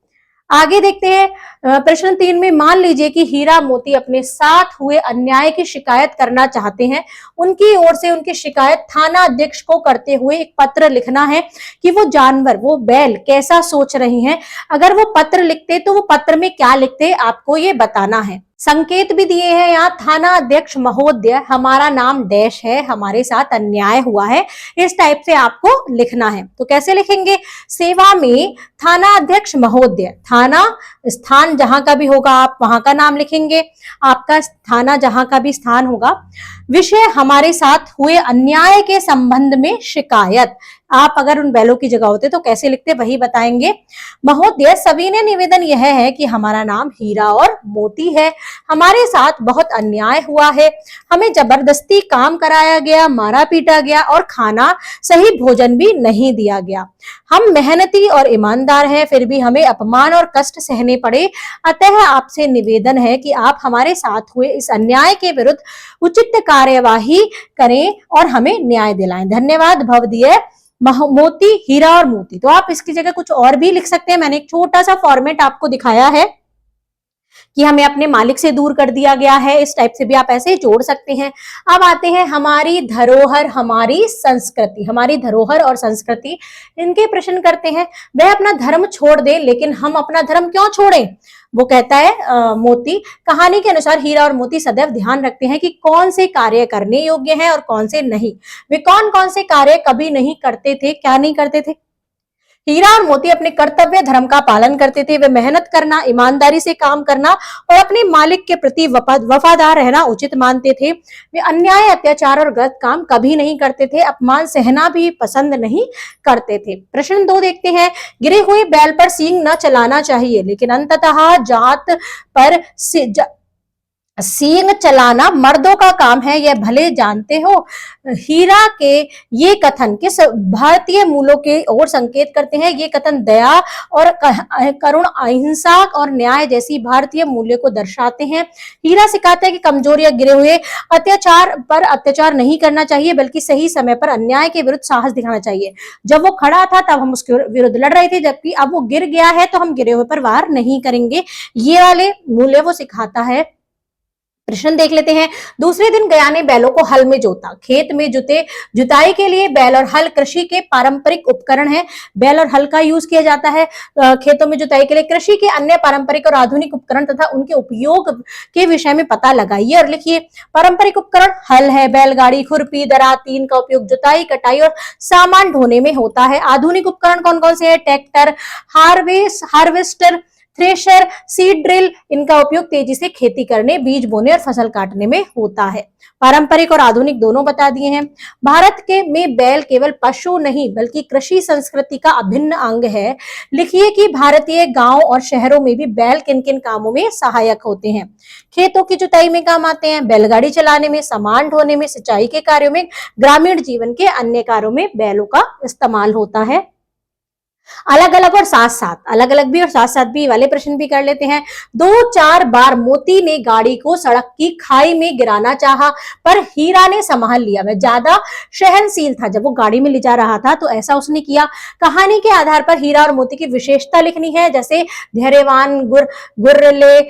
S1: आगे देखते हैं प्रश्न 3 में, मान लीजिए कि हीरा मोती अपने साथ हुए अन्याय की शिकायत करना चाहते हैं। उनकी ओर से उनकी शिकायत थाना अध्यक्ष को करते हुए एक पत्र लिखना है कि वो जानवर, वो बैल कैसा सोच रहे हैं। अगर वो पत्र लिखते तो वो पत्र में क्या लिखते आपको ये बताना है। संकेत भी दिए हैं यहाँ, थाना अध्यक्ष महोदय, हमारा नाम डैश है, हमारे साथ अन्याय हुआ है, इस टाइप से आपको लिखना है। तो कैसे लिखेंगे? सेवा में थाना अध्यक्ष महोदय, थाना स्थान जहां का भी होगा आप वहां का नाम लिखेंगे, आपका थाना जहां का भी स्थान होगा। विषय हमारे साथ हुए अन्याय के संबंध में शिकायत। आप अगर उन बैलों की जगह होते तो कैसे लिखते वही बताएंगे। महोदय, सविनय निवेदन यह है कि हमारा नाम हीरा और मोती है, हमारे साथ बहुत अन्याय हुआ है, हमें जबरदस्ती काम कराया गया, मारा पीटा गया और खाना सही भोजन भी नहीं दिया गया। हम मेहनती और ईमानदार हैं, फिर भी हमें अपमान और कष्ट सहने पड़े। अतः आपसे निवेदन है कि आप हमारे साथ हुए इस अन्याय के विरुद्ध उचित कार्यवाही करें और हमें न्याय दिलाएं। धन्यवाद। भवदीय मोती, हीरा और मोती। तो आप इसकी जगह कुछ और भी लिख सकते हैं। मैंने एक छोटा सा फॉर्मेट आपको दिखाया है कि हमें अपने मालिक से दूर कर दिया गया है, इस टाइप से भी आप ऐसे जोड़ सकते हैं। अब आते हैं हमारी धरोहर, हमारी संस्कृति। हमारी धरोहर और संस्कृति, इनके प्रश्न करते हैं। वह अपना धर्म छोड़ दे, लेकिन हम अपना धर्म क्यों छोड़ें? वो कहता है मोती, कहानी के अनुसार हीरा और मोती सदैव ध्यान रखते हैं कि कौन से कार्य करने योग्य हैं और कौन से नहीं। वे कौन कौन से कार्य कभी नहीं करते थे, क्या नहीं करते थे? हीरा और मोती अपने कर्तव्य धर्म का पालन करते थे। वे मेहनत करना, ईमानदारी से काम करना और अपने मालिक के प्रति वफादार रहना उचित मानते थे। वे अन्याय, अत्याचार और गलत काम कभी नहीं करते थे। अपमान सहना भी पसंद नहीं करते थे। प्रश्न 2 देखते हैं, गिरे हुए बैल पर सींग न चलाना चाहिए, लेकिन अंततः जात पर सींग चलाना मर्दों का काम है, यह भले जानते हो। हीरा के ये कथन किस भारतीय मूलों के ओर संकेत करते हैं? ये कथन दया और करुण, अहिंसा और न्याय जैसी भारतीय मूल्यों को दर्शाते हैं। हीरा सिखाता है कि कमजोर या गिरे हुए अत्याचार पर अत्याचार नहीं करना चाहिए, बल्कि सही समय पर अन्याय के विरुद्ध साहस दिखाना चाहिए। जब वो खड़ा था तब हम उसके विरुद्ध लड़ रहे थे, जबकि अब वो गिर गया है तो हम गिरे हुए पर वार नहीं करेंगे। ये वाले मूल्य वो सिखाता है। प्रश्न देख लेते हैं। दूसरे दिन गया ने बैलों को हल में जोता। खेत में जुताई के लिए बैल और हल कृषि के पारंपरिक उपकरण है। बैल और हल का यूज किया जाता है खेतों में जुताई के लिए। कृषि के अन्य पारंपरिक और आधुनिक उपकरण तथा उनके उपयोग के विषय में पता लगाइए और लिखिए। पारंपरिक उपकरण हल है, बैलगाड़ी, खुरपी, दराती, इनका उपयोग जुताई, कटाई और सामान ढोने में होता है। आधुनिक उपकरण कौन कौन से है? Tractor, harvester, thresher, seed drill, इनका उपयोग तेजी से खेती करने, बीज बोने और फसल काटने में होता है। पारंपरिक और आधुनिक दोनों बता दिए हैं। भारत के में बैल केवल पशु नहीं बल्कि कृषि संस्कृति का अभिन्न अंग है। लिखिए कि भारतीय गांव और शहरों में भी बैल किन किन कामों में सहायक होते हैं। खेतों की जुताई में काम आते हैं, बैलगाड़ी चलाने में, सामान ढोने में, सिंचाई के कार्यों में, ग्रामीण जीवन के अन्य कार्यों में बैलों का इस्तेमाल होता है। अलग अलग और साथ साथ, अलग अलग भी और साथ साथ भी वाले प्रश्न भी कर लेते हैं। 2-4 बार मोती ने गाड़ी को सड़क की खाई में गिराना चाहा, पर हीरा ने संभाल लिया। वह ज्यादा सहनशील था, जब वो गाड़ी में ले जा रहा था तो ऐसा उसने किया। कहानी के आधार पर हीरा और मोती की विशेषता लिखनी है, जैसे धैर्यवान, गुर्रले,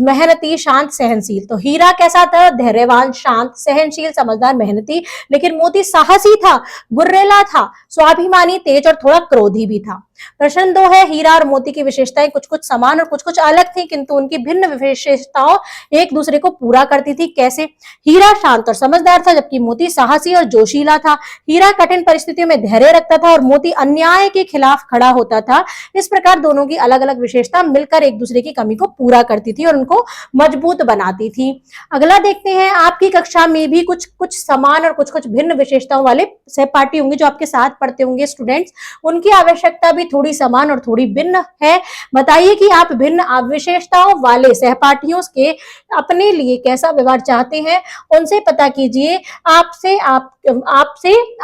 S1: मेहनती, शांत, सहनशील। तो हीरा कैसा था? धैर्यवान, शांत, सहनशील, समझदार, मेहनती। लेकिन मोती साहसी था, गुर्रेला था, स्वाभिमानी, तेज और थोड़ा क्रोधी भी था। प्रश्न 2 है, हीरा और मोती की विशेषताएं कुछ कुछ समान और कुछ कुछ अलग थी, किंतु उनकी भिन्न विशेषताओं एक दूसरे को पूरा करती थी। कैसे? हीरा शांत और समझदार था, जबकि मोती साहसी और जोशीला था। हीरा कठिन परिस्थितियों में धैर्य रखता था और मोती अन्याय के खिलाफ खड़ा होता था। इस प्रकार दोनों की अलग अलग विशेषता मिलकर एक दूसरे की कमी को पूरा करती थी और उनको मजबूत बनाती थी। अगला देखते हैं, आपकी कक्षा में भी कुछ कुछ समान और कुछ कुछ भिन्न विशेषताओं वाले सहपाठी होंगे जो आपके साथ पढ़ते होंगे स्टूडेंट्स, उनकी आवश्यकता भी थोड़ी समान और थोड़ी भिन्न है। बताइए कि आप भिन्न विशेषताओं वाले सहपाठियों के अपने लिए कैसा व्यवहार चाहते हैं, उनसे पता कीजिए। आपसे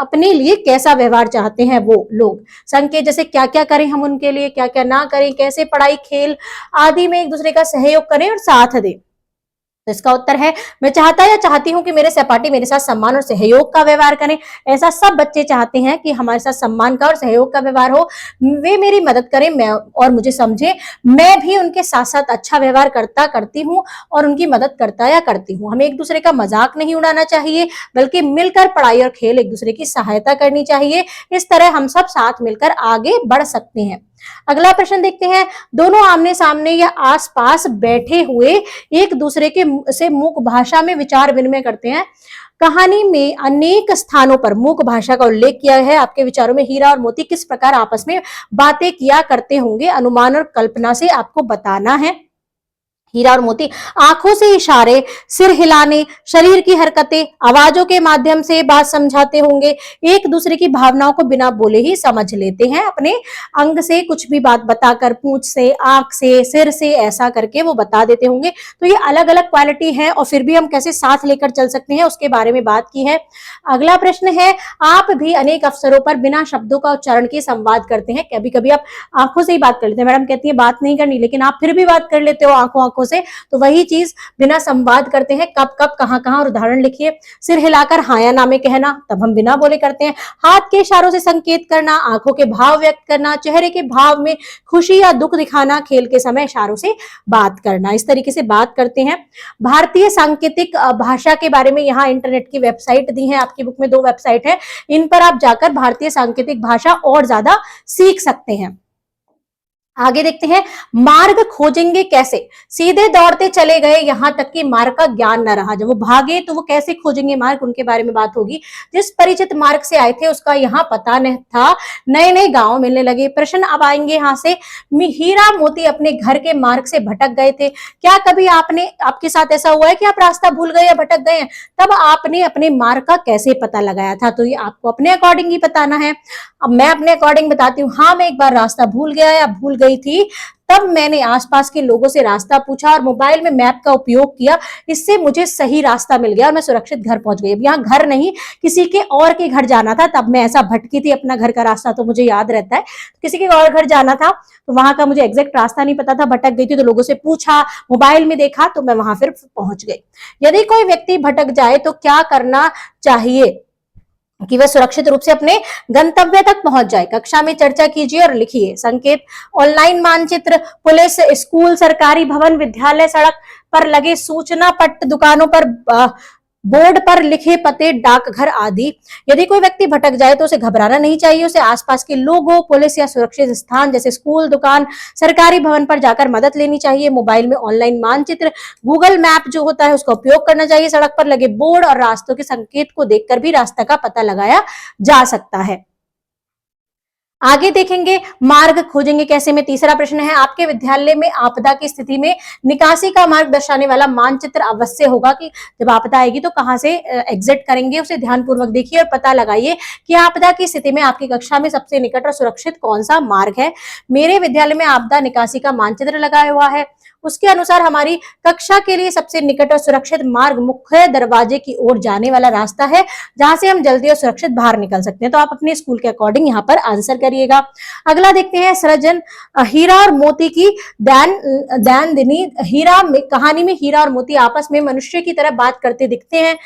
S1: अपने लिए कैसा व्यवहार चाहते हैं वो लोग। संकेत जैसे क्या क्या करें हम उनके लिए, क्या क्या ना करें, कैसे पढ़ाई, खेल आदि में एक दूसरे का सहयोग करें और साथ दें। तो इसका उत्तर है, मैं चाहता या चाहती हूं कि मेरे सहपाठी मेरे साथ सम्मान और सहयोग का व्यवहार करें। ऐसा सब बच्चे चाहते हैं कि हमारे साथ सम्मान का और सहयोग का व्यवहार हो, वे मेरी मदद करें, मैं और मुझे समझे, मैं भी उनके साथ साथ अच्छा व्यवहार करती हूँ और उनकी मदद करता या करती हूँ। हमें एक दूसरे का मजाक नहीं उड़ाना चाहिए, बल्कि मिलकर पढ़ाई और खेल एक दूसरे की सहायता करनी चाहिए। इस तरह हम सब साथ मिलकर आगे बढ़ सकते हैं। अगला प्रश्न देखते हैं, दोनों आमने सामने या आसपास बैठे हुए एक दूसरे के से मूक भाषा में विचार विनिमय करते हैं। कहानी में अनेक स्थानों पर मूक भाषा का उल्लेख किया है। आपके विचारों में हीरा और मोती किस प्रकार आपस में बातें किया करते होंगे, अनुमान और कल्पना से आपको बताना है। हीरा और मोती आंखों से इशारे, सिर हिलाने, शरीर की हरकतें, आवाजों के माध्यम से बात समझाते होंगे। एक दूसरे की भावनाओं को बिना बोले ही समझ लेते हैं, अपने अंग से कुछ भी बात बताकर, पूंछ से, आंख से, सिर से, ऐसा करके वो बता देते होंगे। तो ये अलग अलग क्वालिटी है और फिर भी हम कैसे साथ लेकर चल सकते हैं उसके बारे में बात की है। अगला प्रश्न है, आप भी अनेक अवसरों पर बिना शब्दों का उच्चारण के संवाद करते हैं। कभी कभी आप आंखों से ही बात कर लेते हैं, मैडम कहती है बात नहीं करनी, लेकिन आप फिर भी बात कर लेते हो आंखों से। तो वही चीज बिना संवाद करते हैं, कब कब कहां कहां, और उदाहरण लिखिए। सिर हिलाकर हाँ या ना में कहना, तब हम बिना बोले करते हैं। हाथ के इशारों से संकेत करना, आंखों के भाव व्यक्त करना, चेहरे के भाव में खुशी या दुख दिखाना, खेल के समय इशारों से बात करना। इस तरीके से बात करते हैं। भारतीय सांकेतिक भाषा के बारे में यहाँ इंटरनेट की वेबसाइट दी है, आपकी बुक में 2 वेबसाइट है, इन पर आप जाकर भारतीय सांकेतिक भाषा और ज्यादा सीख सकते हैं। आगे देखते हैं, मार्ग खोजेंगे कैसे। सीधे दौड़ते चले गए, यहां तक कि मार्ग का ज्ञान न रहा। जब वो भागे तो वो कैसे खोजेंगे मार्ग, उनके बारे में बात होगी। जिस परिचित मार्ग से आए थे उसका यहाँ पता नहीं था, नए नए गांव मिलने लगे। प्रश्न अब आएंगे यहाँ से, हीरा मोती अपने घर के मार्ग से भटक गए थे। क्या कभी आपके साथ ऐसा हुआ है कि आप रास्ता भूल गए या भटक गए हैं? तब आपने अपने मार्ग का कैसे पता लगाया था? तो ये आपको अपने अकॉर्डिंग ही बताना है। अब मैं अपने अकॉर्डिंग बताती हूँ। हाँ, मैं एक बार रास्ता भूल गया या भूल गई थी, तब मैंने आसपास के लोगों से रास्ता पूछा और मोबाइल में मैप का उपयोग किया। इससे मुझे सही रास्ता मिल गया और मैं सुरक्षित घर पहुंच गई। अब यहाँ घर नहीं, किसी के और के घर जाना था, तब मैं ऐसा भटकी थी। अपना घर का रास्ता तो मुझे याद रहता है, किसी के और घर जाना था तो वहां का मुझे एग्जैक्ट रास्ता नहीं पता था, भटक गई थी। तो लोगों से पूछा, मोबाइल में देखा, तो मैं वहां फिर पहुंच गई। यदि कोई व्यक्ति भटक जाए तो क्या करना चाहिए कि वह सुरक्षित रूप से अपने गंतव्य तक पहुंच जाए? कक्षा में चर्चा कीजिए और लिखिए। संकेत, ऑनलाइन मानचित्र, पुलिस, स्कूल, सरकारी भवन, विद्यालय, सड़क पर लगे सूचना पट्ट, दुकानों पर बोर्ड पर लिखे पते, डाकघर आदि। यदि कोई व्यक्ति भटक जाए तो उसे घबराना नहीं चाहिए, उसे आसपास के लोगों, पुलिस या सुरक्षित स्थान जैसे स्कूल, दुकान, सरकारी भवन पर जाकर मदद लेनी चाहिए। मोबाइल में ऑनलाइन मानचित्र, गूगल मैप जो होता है उसका उपयोग करना चाहिए। सड़क पर लगे बोर्ड और रास्तों के संकेत को देखकर भी रास्ता का पता लगाया जा सकता है। आगे देखेंगे, मार्ग खोजेंगे कैसे में तीसरा प्रश्न है, आपके विद्यालय में आपदा की स्थिति में निकासी का मार्ग दर्शाने वाला मानचित्र अवश्य होगा कि जब आपदा आएगी तो कहां से एग्जिट करेंगे। उसे ध्यानपूर्वक देखिए और पता लगाइए कि आपदा की स्थिति में आपकी कक्षा में सबसे निकट और सुरक्षित कौन सा मार्ग है। मेरे विद्यालय में आपदा निकासी का मानचित्र लगाया हुआ है उसके अनुसार हमारी कक्षा के लिए सबसे निकट और सुरक्षित मार्ग मुख्य दरवाजे की ओर जाने वाला रास्ता है, जहां से हम जल्दी और सुरक्षित बाहर निकल सकते हैं। तो आप अपने स्कूल के अकॉर्डिंग यहाँ पर आंसर करिएगा। अगला देखते हैं सृजन, हीरा और मोती की ध्यान देनी। कहानी में हीरा और मोती आपस में मनुष्य की तरह बात करते दिखते हैं।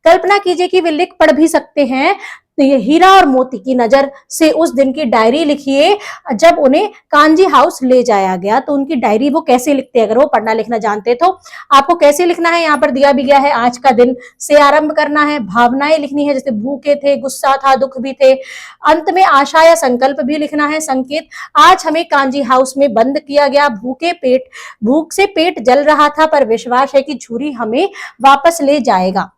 S1: कल्पना कीजिए कि वे लिख पढ़ भी सकते हैं। तो ये हीरा और मोती की नजर से उस दिन की डायरी लिखिए जब उन्हें कांजी हाउस ले जाया गया। तो उनकी डायरी वो कैसे लिखते हैं, अगर वो पढ़ना लिखना जानते तो आपको कैसे लिखना है यहाँ पर दिया भी गया है। आज का दिन से आरंभ करना है, भावनाएं लिखनी है, जैसे भूखे थे, गुस्सा था, दुख भी थे। अंत में आशा या संकल्प भी लिखना है। संकेत, आज हमें कांजी हाउस में बंद किया गया, भूख से पेट जल रहा था, पर विश्वास है कि झूरी हमें वापस ले जाएगा।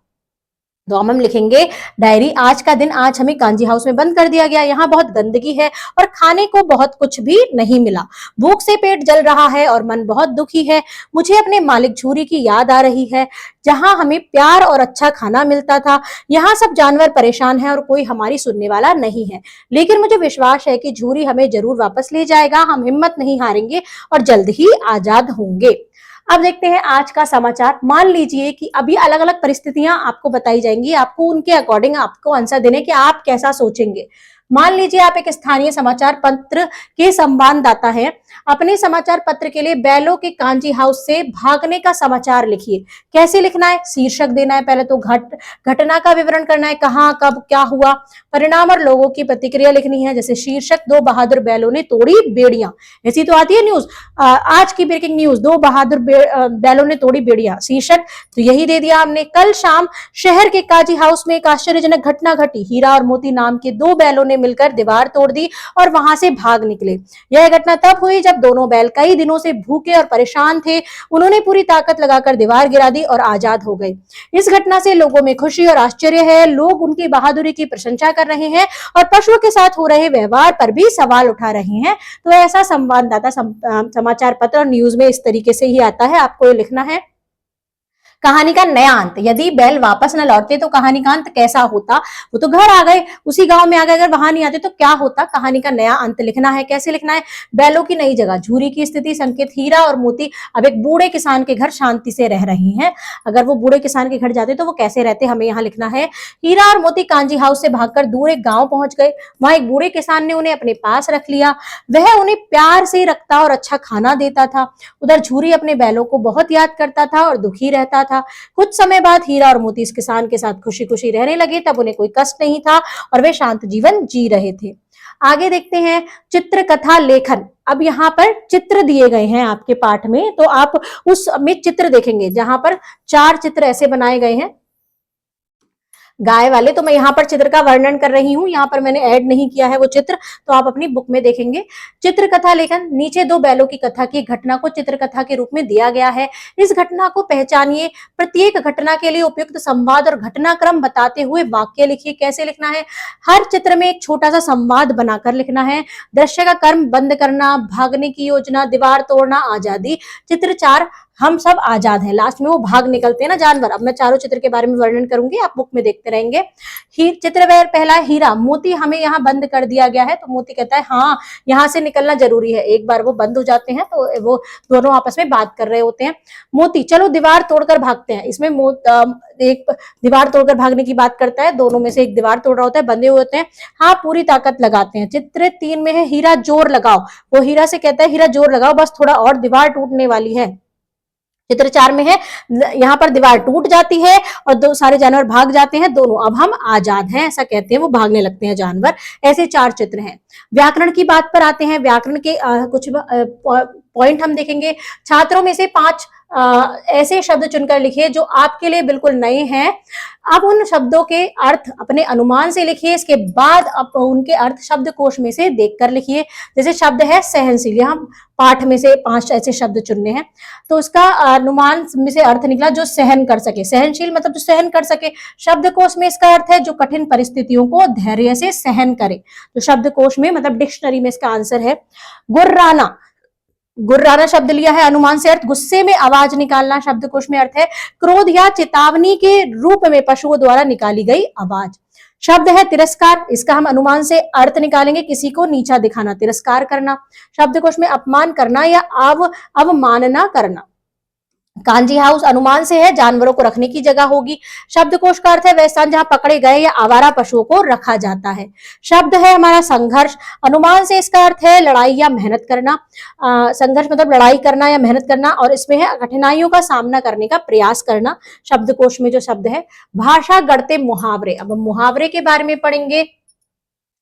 S1: तो हम लिखेंगे डायरी, आज का दिन आज हमें कांजी हाउस में बंद कर दिया गया, यहाँ बहुत गंदगी है और खाने को बहुत कुछ भी नहीं मिला, भूख से पेट जल रहा है और मन बहुत दुखी है। मुझे अपने मालिक झूरी की याद आ रही है, जहां हमें प्यार और अच्छा खाना मिलता था। यहाँ सब जानवर परेशान हैं और कोई हमारी सुनने वाला नहीं है, लेकिन मुझे विश्वास है कि झूरी हमें जरूर वापस ले जाएगा। हम हिम्मत नहीं हारेंगे और जल्द ही आजाद होंगे। अब देखते हैं आज का समाचार। मान लीजिए कि अभी अलग अलग परिस्थितियां आपको बताई जाएंगी, आपको उनके अकॉर्डिंग आपको आंसर देने कि आप कैसा सोचेंगे। मान लीजिए आप एक स्थानीय समाचार पत्र के संवाददाता हैं, अपने समाचार पत्र के लिए बैलों के कांजी हाउस से भागने का समाचार लिखिए। कैसे लिखना है, शीर्षक देना है, पहले तो घटना का विवरण करना है, कहाँ कब क्या हुआ, परिणाम और लोगों की प्रतिक्रिया लिखनी है। जैसे शीर्षक, 2 बहादुर बैलों ने तोड़ी बेड़ियां, ऐसी तो आती है न्यूज, आज की ब्रेकिंग न्यूज, 2 बहादुर बैलों ने तोड़ी बेड़ियां, शीर्षक तो यही दे दिया हमने। कल शाम शहर के काजी हाउस में एक आश्चर्यजनक घटना घटी, हीरा और मोती नाम के 2 बैलों ने मिलकर दीवार तोड़ दी और वहां से भाग निकले। यह घटना तब हुई जब दोनों बैल कई दिनों से भूखे और परेशान थे। उन्होंने पूरी ताकत लगाकर दीवार गिरा दी और आजाद हो गए। इस घटना से लोगों में खुशी और आश्चर्य है, लोग उनकी बहादुरी की प्रशंसा कर रहे हैं और पशुओं के साथ हो रहे व्यवहार पर भी सवाल उठा रहे हैं। तो ऐसा संवाददाता समाचार पत्र और न्यूज में इस तरीके से ही आता है, आपको ये लिखना है। कहानी का नया अंत, यदि बैल वापस न लौटते तो कहानी का अंत कैसा होता। वो तो घर आ गए, उसी गांव में आ गए, अगर वहां नहीं आते तो क्या होता। कहानी का नया अंत लिखना है। कैसे लिखना है, बैलों की नई जगह, झूरी की स्थिति, संकेत, हीरा और मोती अब एक बूढ़े किसान के घर शांति से रह रहे हैं। अगर वो बूढ़े किसान के घर जाते तो वो कैसे रहते, हमें यहाँ लिखना है। हीरा और मोती कांजी हाउस से भागकर दूर एक गांव पहुंच गए, वहां एक बूढ़े किसान ने उन्हें अपने पास रख लिया, वह उन्हें प्यार से रखता और अच्छा खाना देता था। उधर झूरी अपने बैलों को बहुत याद करता था और दुखी रहता था। कुछ समय बाद हीरा और मोती इस किसान के साथ खुशी खुशी रहने लगे, तब उन्हें कोई कष्ट नहीं था और वे शांत जीवन जी रहे थे। आगे देखते हैं चित्रकथा लेखन। अब यहाँ पर चित्र दिए गए हैं आपके पाठ में, तो आप उसमें चित्र देखेंगे जहां पर 4 चित्र ऐसे बनाए गए हैं गाय वाले। तो मैं यहाँ पर चित्र का वर्णन कर रही हूँ, यहाँ पर मैंने ऐड नहीं किया है वो चित्र, तो आप अपनी बुक में देखेंगे। चित्रकथा लेखन, नीचे 2 बैलों की कथा की घटना को चित्रकथा के रूप में दिया गया है। इस घटना को पहचानिए, प्रत्येक घटना के लिए उपयुक्त संवाद और घटनाक्रम बताते हुए वाक्य लिखिए। कैसे लिखना है, हर चित्र में एक छोटा सा संवाद बनाकर लिखना है। दृश्य का कर्म, बंद करना, भागने की योजना, दीवार तोड़ना, आजादी। चित्र 4, हम सब आजाद हैं, लास्ट में वो भाग निकलते हैं ना जानवर। अब मैं चारों चित्र के बारे में वर्णन करूंगी, आप बुक में देखते रहेंगे। चित्र पहला, हीरा, मोती हमें यहाँ बंद कर दिया गया है, तो मोती कहता है हाँ यहाँ से निकलना जरूरी है। एक बार वो बंद हो जाते हैं तो वो दोनों आपस में बात कर रहे होते हैं। मोती, चलो दीवार तोड़कर भागते हैं। इसमें एक दीवार तोड़कर भागने की बात करता है, दोनों में से एक दीवार तोड़ रहा होता है, बंधे हुए होते हैं, हाँ पूरी ताकत लगाते हैं। चित्र 3 में है हीरा, जोर लगाओ, वो हीरा से कहता है हीरा जोर लगाओ, बस थोड़ा और दीवार टूटने वाली है। चित्र 4 में है, यहाँ पर दीवार टूट जाती है और 2 सारे जानवर भाग जाते हैं, दोनों अब हम आजाद हैं, ऐसा कहते हैं, वो भागने लगते हैं जानवर। ऐसे 4 चित्र हैं। व्याकरण की बात पर आते हैं। व्याकरण के कुछ पॉइंट हम देखेंगे। छात्रों में से 5 ऐसे शब्द चुनकर लिखिए जो आपके लिए बिल्कुल नए हैं। अब उन शब्दों के अर्थ अपने अनुमान से लिखिए, इसके बाद अब उनके अर्थ शब्दकोश में से देखकर लिखिए। जैसे शब्द है सहनशील, यहाँ पाठ में से 5 ऐसे शब्द चुनने हैं, तो उसका अनुमान में से अर्थ निकला जो सहन कर सके। सहनशील मतलब जो सहन कर सके। शब्दकोश में इसका अर्थ है जो कठिन परिस्थितियों को धैर्य से सहन करे। तो शब्दकोश में मतलब डिक्शनरी में इसका आंसर है गुर्राना। गुर्राना शब्द लिया है, अनुमान से अर्थ गुस्से में आवाज निकालना। शब्दकोश में अर्थ है क्रोध या चेतावनी के रूप में पशुओं द्वारा निकाली गई आवाज। शब्द है तिरस्कार, इसका हम अनुमान से अर्थ निकालेंगे किसी को नीचा दिखाना, तिरस्कार करना। शब्दकोश में अपमान करना या अवमानना करना। कांजी हाउस अनुमान से है, जानवरों को रखने की जगह होगी। शब्दकोश का अर्थ है वह स्थान जहां पकड़े गए या आवारा पशुओं को रखा जाता है। शब्द है हमारा संघर्ष, अनुमान से इसका अर्थ है लड़ाई या मेहनत करना। संघर्ष मतलब लड़ाई करना या मेहनत करना, और इसमें है कठिनाइयों का सामना करने का प्रयास करना। शब्दकोश में जो शब्द है। भाषा गढ़ते मुहावरे, अब हम मुहावरे के बारे में पढ़ेंगे।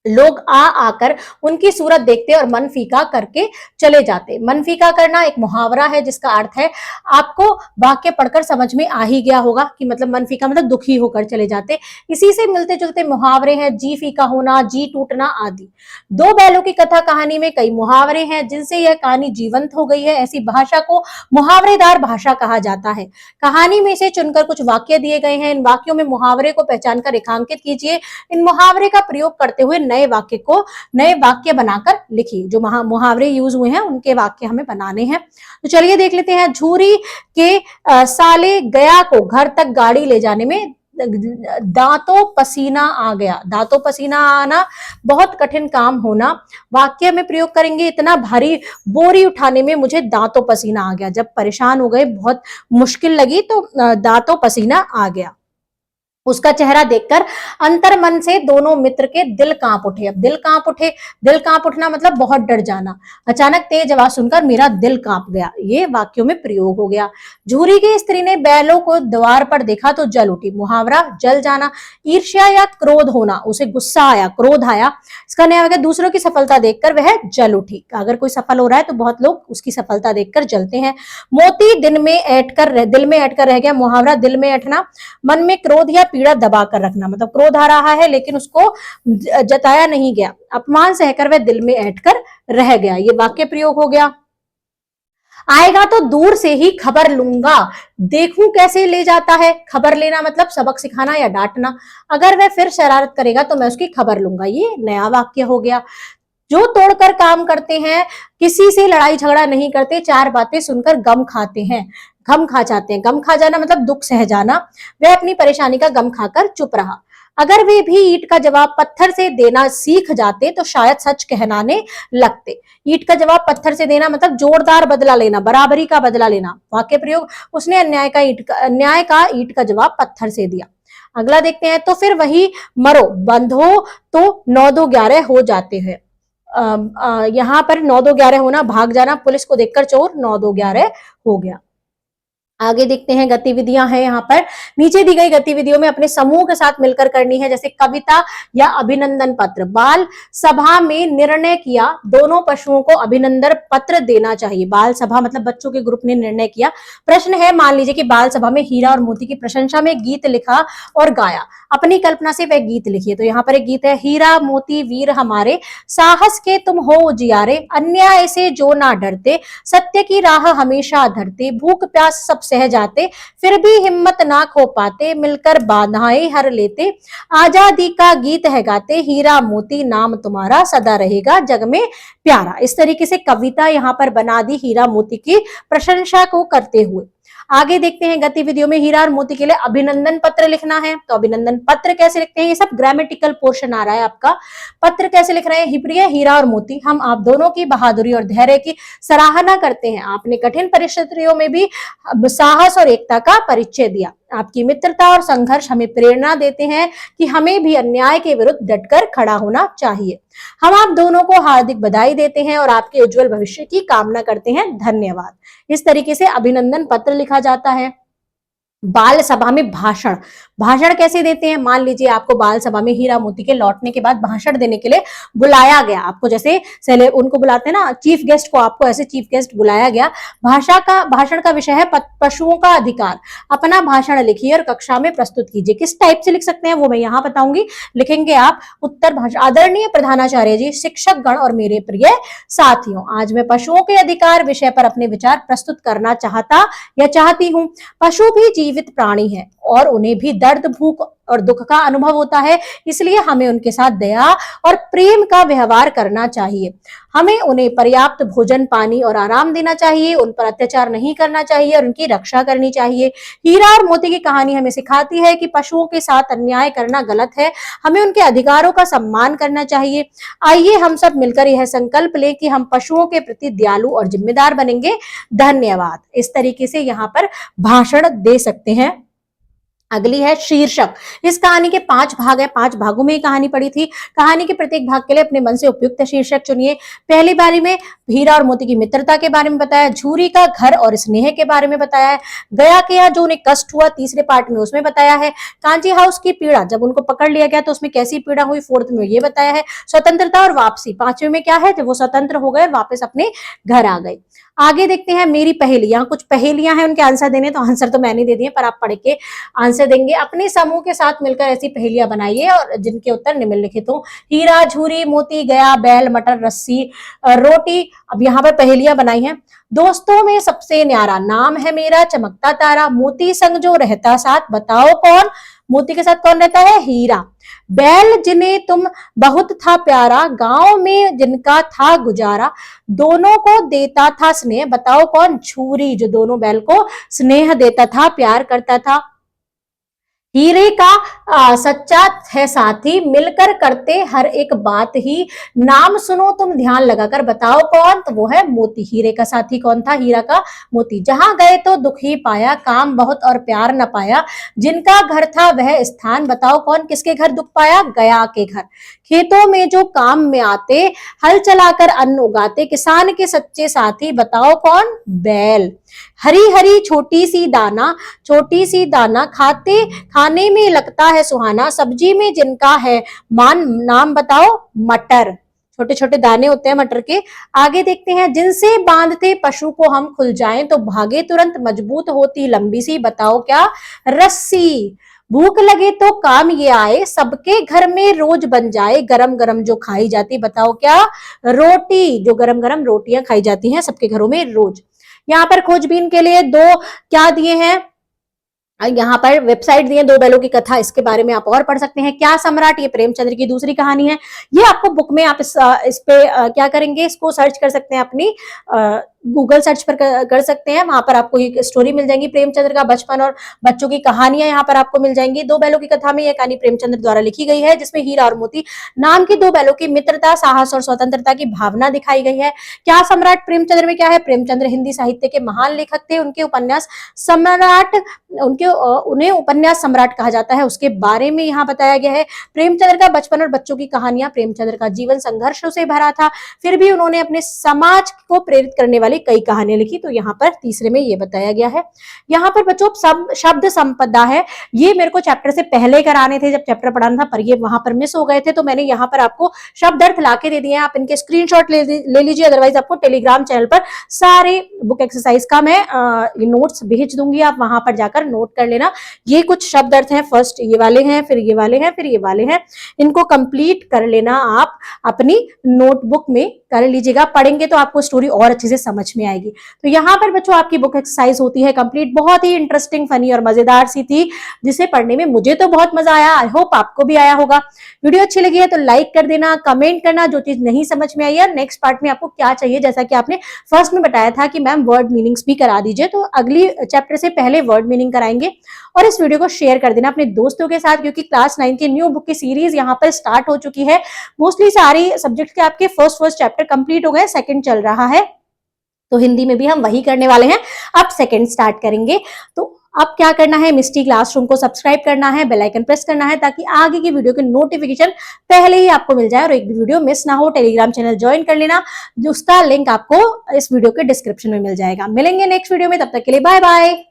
S1: लोग आकर उनकी सूरत देखते और मन फीका करके चले जाते। मन फीका करना एक मुहावरा है जिसका अर्थ है, आपको वाक्य पढ़कर समझ में आ ही गया होगा कि मतलब मन फीका मतलब दुखी होकर चले जाते। इसी से मिलते जुलते मुहावरे हैं जी फीका होना, जी टूटना आदि। दो बैलों की कथा कहानी में कई मुहावरे हैं जिनसे यह कहानी जीवंत हो गई है। ऐसी भाषा को मुहावरेदार भाषा कहा जाता है। कहानी में से चुनकर कुछ वाक्य दिए गए हैं, इन वाक्यों में मुहावरे को पहचान कर रेखांकित कीजिए। इन मुहावरे का प्रयोग करते हुए नए वाक्य बनाकर लिखिए। जो मुहावरे यूज हुए हैं उनके वाक्य हमें बनाने हैं। तो चलिए देख लेते हैं। झूरी के साले गया को घर तक गाड़ी ले जाने में दांतों पसीना आ गया। दांतों पसीना आना, बहुत कठिन काम होना। वाक्य में प्रयोग करेंगे, इतना भारी बोरी उठाने में मुझे दांतों पसीना आ गया। जब परेशान हो गए, बहुत मुश्किल लगी तो दांतों पसीना आ गया। उसका चेहरा देखकर अंतर मन से दोनों मित्र के दिल कांप उठे। अब दिल कांप उठे, दिल कांप उठना मतलब बहुत डर जाना। अचानक तेज आवाज सुनकर मेरा दिल कांप गया, ये वाक्यों में प्रयोग हो गया। झूरी की स्त्री ने बैलों को द्वार पर देखा तो जल उठी। मुहावरा जल जाना। ईर्ष्या या क्रोध होना, उसे गुस्सा आया, क्रोध आया। इसका नया वाक्य, दूसरों की सफलता देखकर वह जल उठी। अगर कोई सफल हो रहा है तो बहुत लोग उसकी सफलता देखकर जलते हैं। मोती दिल में ऐंठ कर रह गया। मुहावरा दिल में ऐंठना, मन में क्रोध या पीड़ा दबा कर रखना। मतलब क्रोध आ रहा है लेकिन उसको जताया नहीं गया, अपमान सहकर वह दिल में ऐंठ कर रह गया। ये वाक्य प्रयोग हो गया। आएगा तो दूर से ही खबर लूंगा, देखूं कैसे ले जाता है। खबर लेना मतलब सबक सिखाना या डांटना। अगर वह फिर शरारत करेगा तो मैं उसकी खबर लूंगा। ये नया वाक्य हो गया। जो तोड़कर काम करते हैं, किसी से लड़ाई झगड़ा नहीं करते, चार बातें सुनकर गम खाते हैं, गम खा जाते हैं। गम खा जाना मतलब दुख सह जाना। वह अपनी परेशानी का गम खाकर चुप रहा। अगर वे भी ईंट का जवाब पत्थर से देना सीख जाते तो शायद सच कहलाने लगते। ईंट का जवाब पत्थर से देना मतलब जोरदार बदला लेना, बराबरी का बदला लेना। वाक्य प्रयोग, उसने अन्याय का ईंट का जवाब पत्थर से दिया। अगला देखते हैं। तो फिर वही मरो, बंधो तो 9-2-11 हो जाते हैं। यहाँ पर 9-2-11 होना, भाग जाना। पुलिस को देखकर चोर 9-2-11 हो गया। आगे देखते हैं। गतिविधियां हैं यहाँ पर। नीचे दी गई गतिविधियों में अपने समूह के साथ मिलकर करनी है, जैसे कविता या अभिनंदन पत्र। बाल सभा में निर्णय किया दोनों पशुओं को अभिनंदन पत्र देना चाहिए। बाल सभा मतलब बच्चों के ग्रुप ने निर्णय किया। प्रश्न है, मान लीजिए कि बाल सभा में हीरा और मोती की प्रशंसा में गीत लिखा और गाया। अपनी कल्पना से वह गीत लिखिए। तो यहाँ पर एक गीत है। हीरा मोती वीर हमारे, साहस के तुम हो उजियारे, अन्याय से जो ना डरते, सत्य की राह हमेशा धरते, भूख प्यास सब सह जाते, फिर भी हिम्मत ना खो पाते, मिलकर बाधाएं हर लेते, आजादी का गीत है गाते, हीरा मोती नाम तुम्हारा सदा रहेगा जग में प्यारा। इस तरीके से कविता यहाँ पर बना दी हीरा मोती की प्रशंसा को करते हुए। आगे देखते हैं। गतिविधियों में हीरा और मोती के लिए अभिनंदन पत्र लिखना है। तो अभिनंदन पत्र कैसे लिखते हैं, ये सब ग्रामेटिकल पोर्शन आ रहा है आपका। पत्र कैसे लिख रहे हैं, प्रिय हीरा और मोती, हम आप दोनों की बहादुरी और धैर्य की सराहना करते हैं। आपने कठिन परिस्थितियों में भी साहस और एकता का परिचय दिया। आपकी मित्रता और संघर्ष हमें प्रेरणा देते हैं कि हमें भी अन्याय के विरुद्ध डटकर खड़ा होना चाहिए। हम आप दोनों को हार्दिक बधाई देते हैं और आपके उज्जवल भविष्य की कामना करते हैं। धन्यवाद। इस तरीके से अभिनंदन पत्र लिखा जाता है। बाल सभा में भाषण, भाषण कैसे देते हैं। मान लीजिए आपको बाल सभा में हीरा मोती के लौटने के बाद भाषण देने के लिए बुलाया गया। आपको जैसे उनको बुलाते हैं ना, चीफ गेस्ट को, आपको ऐसे चीफ गेस्ट बुलाया गया। भाषण का विषय है पशुओं का अधिकार। अपना भाषण लिखिए और कक्षा में प्रस्तुत कीजिए। किस टाइप से लिख सकते हैं वो मैं यहाँ बताऊंगी। लिखेंगे आप उत्तर भाषण। आदरणीय प्रधानाचार्य जी, शिक्षक गण और मेरे प्रिय साथियों, आज मैं पशुओं के अधिकार विषय पर अपने विचार प्रस्तुत करना चाहता या चाहती हूँ। पशु भी जीवित प्राणी है और उन्हें भी दर्द, भूख और दुख का अनुभव होता है, इसलिए हमें उनके साथ दया और प्रेम का व्यवहार करना चाहिए। हमें उन्हें पर्याप्त भोजन, पानी और आराम देना चाहिए, उन पर अत्याचार नहीं करना चाहिए और उनकी रक्षा करनी चाहिए। हीरा और मोती की कहानी हमें सिखाती है कि पशुओं के साथ अन्याय करना गलत है, हमें उनके अधिकारों का सम्मान करना चाहिए। आइए हम सब मिलकर यह संकल्प लें कि हम पशुओं के प्रति दयालु और जिम्मेदार बनेंगे। धन्यवाद। इस तरीके से यहाँ पर भाषण दे सकते हैं। अगली है शीर्षक। इस कहानी के 5 भाग है, 5 भागों में कहानी पड़ी थी। कहानी के प्रत्येक भाग के लिए अपने मन से उपयुक्त शीर्षक चुनिए। पहली बारी में हीरा और मोती की मित्रता के बारे में बताया, झूरी का घर और स्नेह के बारे में बताया है, गया के यहाँ जो उन्हें कष्ट हुआ तीसरे पार्ट में उसमें बताया है, कांची हाउस की पीड़ा, जब उनको पकड़ लिया गया तो उसमें कैसी पीड़ा हुई फोर्थ में ये बताया है, स्वतंत्रता और वापसी पांचवें में क्या है, जब वो स्वतंत्र हो गए वापस अपने घर आ गए। आगे देखते हैं मेरी पहेली। यहाँ कुछ पहेलियां हैं, उनके आंसर देने, तो आंसर तो मैंने दे दिए पर आप पढ़ के आंसर देंगे। अपने समूह के साथ मिलकर ऐसी पहेलियां बनाइए और जिनके उत्तर निम्नलिखित हो। हीरा, झूरी, मोती, गया, बैल, मटर, रस्सी, रोटी। अब यहाँ पर पहेलियां बनाई हैं। दोस्तों में सबसे न्यारा, नाम है मेरा चमकता तारा, मोती संग जो रहता साथ, बताओ कौन। मोती के साथ कौन रहता है, हीरा। बैल जिन्हें तुम बहुत था प्यारा, गांव में जिनका था गुजारा, दोनों को देता था स्नेह, बताओ कौन। झूरी, जो दोनों बैल को स्नेह देता था, प्यार करता था। हीरे का सच्चा है साथी, मिलकर करते हर एक बात ही, नाम सुनो तुम ध्यान लगाकर, बताओ कौन। तो वो है मोती। हीरे का साथी कौन था, हीरा का मोती। जहां गए तो दुख ही पाया, काम बहुत और प्यार न पाया, जिनका घर था वह स्थान, बताओ कौन। किसके घर दुख पाया, गया के घर। खेतों में जो काम में आते, हल चलाकर अन्न उगाते, किसान के सच्चे साथी, बताओ कौन, बैल। हरी हरी छोटी सी दाना, छोटी सी दाना, खाने में लगता है सुहाना, सब्जी में जिनका है मान, नाम बताओ, मटर। छोटे छोटे दाने होते हैं मटर के। आगे देखते हैं, जिनसे बांधते पशु को हम खुल जाएं तो भागे तुरंत, मजबूत होती लंबी सी, बताओ क्या, रस्सी। भूख लगे तो काम ये आए, सबके घर में रोज बन जाए, गरम गरम जो खाई जाती, बताओ क्या, रोटी। जो गरम गरम रोटियां खाई जाती हैं सबके घरों में रोज। यहाँ पर खोजबीन के लिए 2 क्या दिए हैं, यहाँ पर वेबसाइट दिए, 2 बैलों की कथा, इसके बारे में आप और पढ़ सकते हैं। क्या सम्राट, ये प्रेमचंद्र की दूसरी कहानी है। ये आपको बुक में आप इस पे क्या करेंगे, इसको सर्च कर सकते हैं, अपनी गूगल सर्च पर कर सकते हैं। वहां पर आपको एक स्टोरी मिल जाएगी, प्रेमचंद्र का बचपन और बच्चों की कहानियां यहाँ पर आपको मिल जाएंगी। 2 बैलों की कथा में यह कहानी प्रेमचंद्र द्वारा लिखी गई है, जिसमें हीरा और मोती नाम की 2 बैलों की मित्रता, साहस और स्वतंत्रता की भावना दिखाई गई है। क्या सम्राट प्रेमचंद्र में क्या है, प्रेमचंद्र हिंदी साहित्य के महान लेखक थे, उनके उपन्यास सम्राट, उन्हें उपन्यास सम्राट कहा जाता है, उसके बारे में यहाँ बताया गया है। प्रेमचंद्र का बचपन और बच्चों की कहानियां, प्रेमचंद्र का जीवन संघर्षों से भरा था, फिर भी उन्होंने अपने समाज को प्रेरित करने वाली कई कहानियां लिखी, तो यहाँ पर तीसरे में ये बताया गया है। यहाँ पर बच्चों शब्द संपदा है, ये मेरे को चैप्टर से पहले कराने थे, जब चैप्टर पढ़ाना था, पर ये वहां पर मिस हो गए थे, तो मैंने यहाँ पर आपको शब्द अर्थ लाके दे दिए हैं। आप इनके स्क्रीनशॉट ले लीजिए, अदरवाइज आपको टेलीग्राम चैनल पर सारे बुक एक्सरसाइज का मैं नोट्स भेज दूंगी, आप वहां पर जाकर नोट कर लेना। ये कुछ शब्द अर्थ हैं, फर्स्ट ये वाले हैं, फिर ये वाले हैं, फिर ये वाले हैं, इनको कंप्लीट कर लेना आप अपनी नोटबुक में कर लीजिएगा। पढ़ेंगे तो आपको स्टोरी और अच्छे से समझ में आएगी। तो यहाँ पर बच्चों आपकी बुक एक्सरसाइज होती है कंप्लीट। बहुत ही इंटरेस्टिंग, फनी और मजेदार सी थी, जिसे पढ़ने में मुझे तो बहुत मजा आया। आई होप आपको भी आया होगा। वीडियो अच्छी लगी है तो लाइक कर देना, कमेंट करना जो चीज नहीं समझ में आई है, नेक्स्ट पार्ट में आपको क्या चाहिए, जैसा कि आपने फर्स्ट में बताया था कि मैम वर्ड मीनिंग्स भी करा दीजिए, तो अगली चैप्टर से पहले वर्ड मीनिंग कराएंगे। और इस वीडियो को शेयर कर देना अपने दोस्तों के साथ, क्योंकि क्लास 9 की न्यू बुक की सीरीज यहाँ पर स्टार्ट हो चुकी है। मोस्टली सारी सब्जेक्ट के आपके फर्स्ट चैप्टर कंप्लीट हो गए, सेकंड चल रहा है, तो हिंदी में भी हम वही करने वाले हैं, अब सेकंड स्टार्ट करेंगे। तो अब क्या करना है, मिस्टी क्लासरूम को सब्सक्राइब करना है, बेल आइकन प्रेस करना है, ताकि आगे की वीडियो के नोटिफिकेशन पहले ही आपको मिल जाए और एक भी वीडियो मिस ना हो। टेलीग्राम चैनल ज्वाइन कर लेना, जिसका लिंक आपको इस वीडियो के डिस्क्रिप्शन में मिल जाएगा। मिलेंगे नेक्स्ट वीडियो में, तब तक के लिए बाय बाय।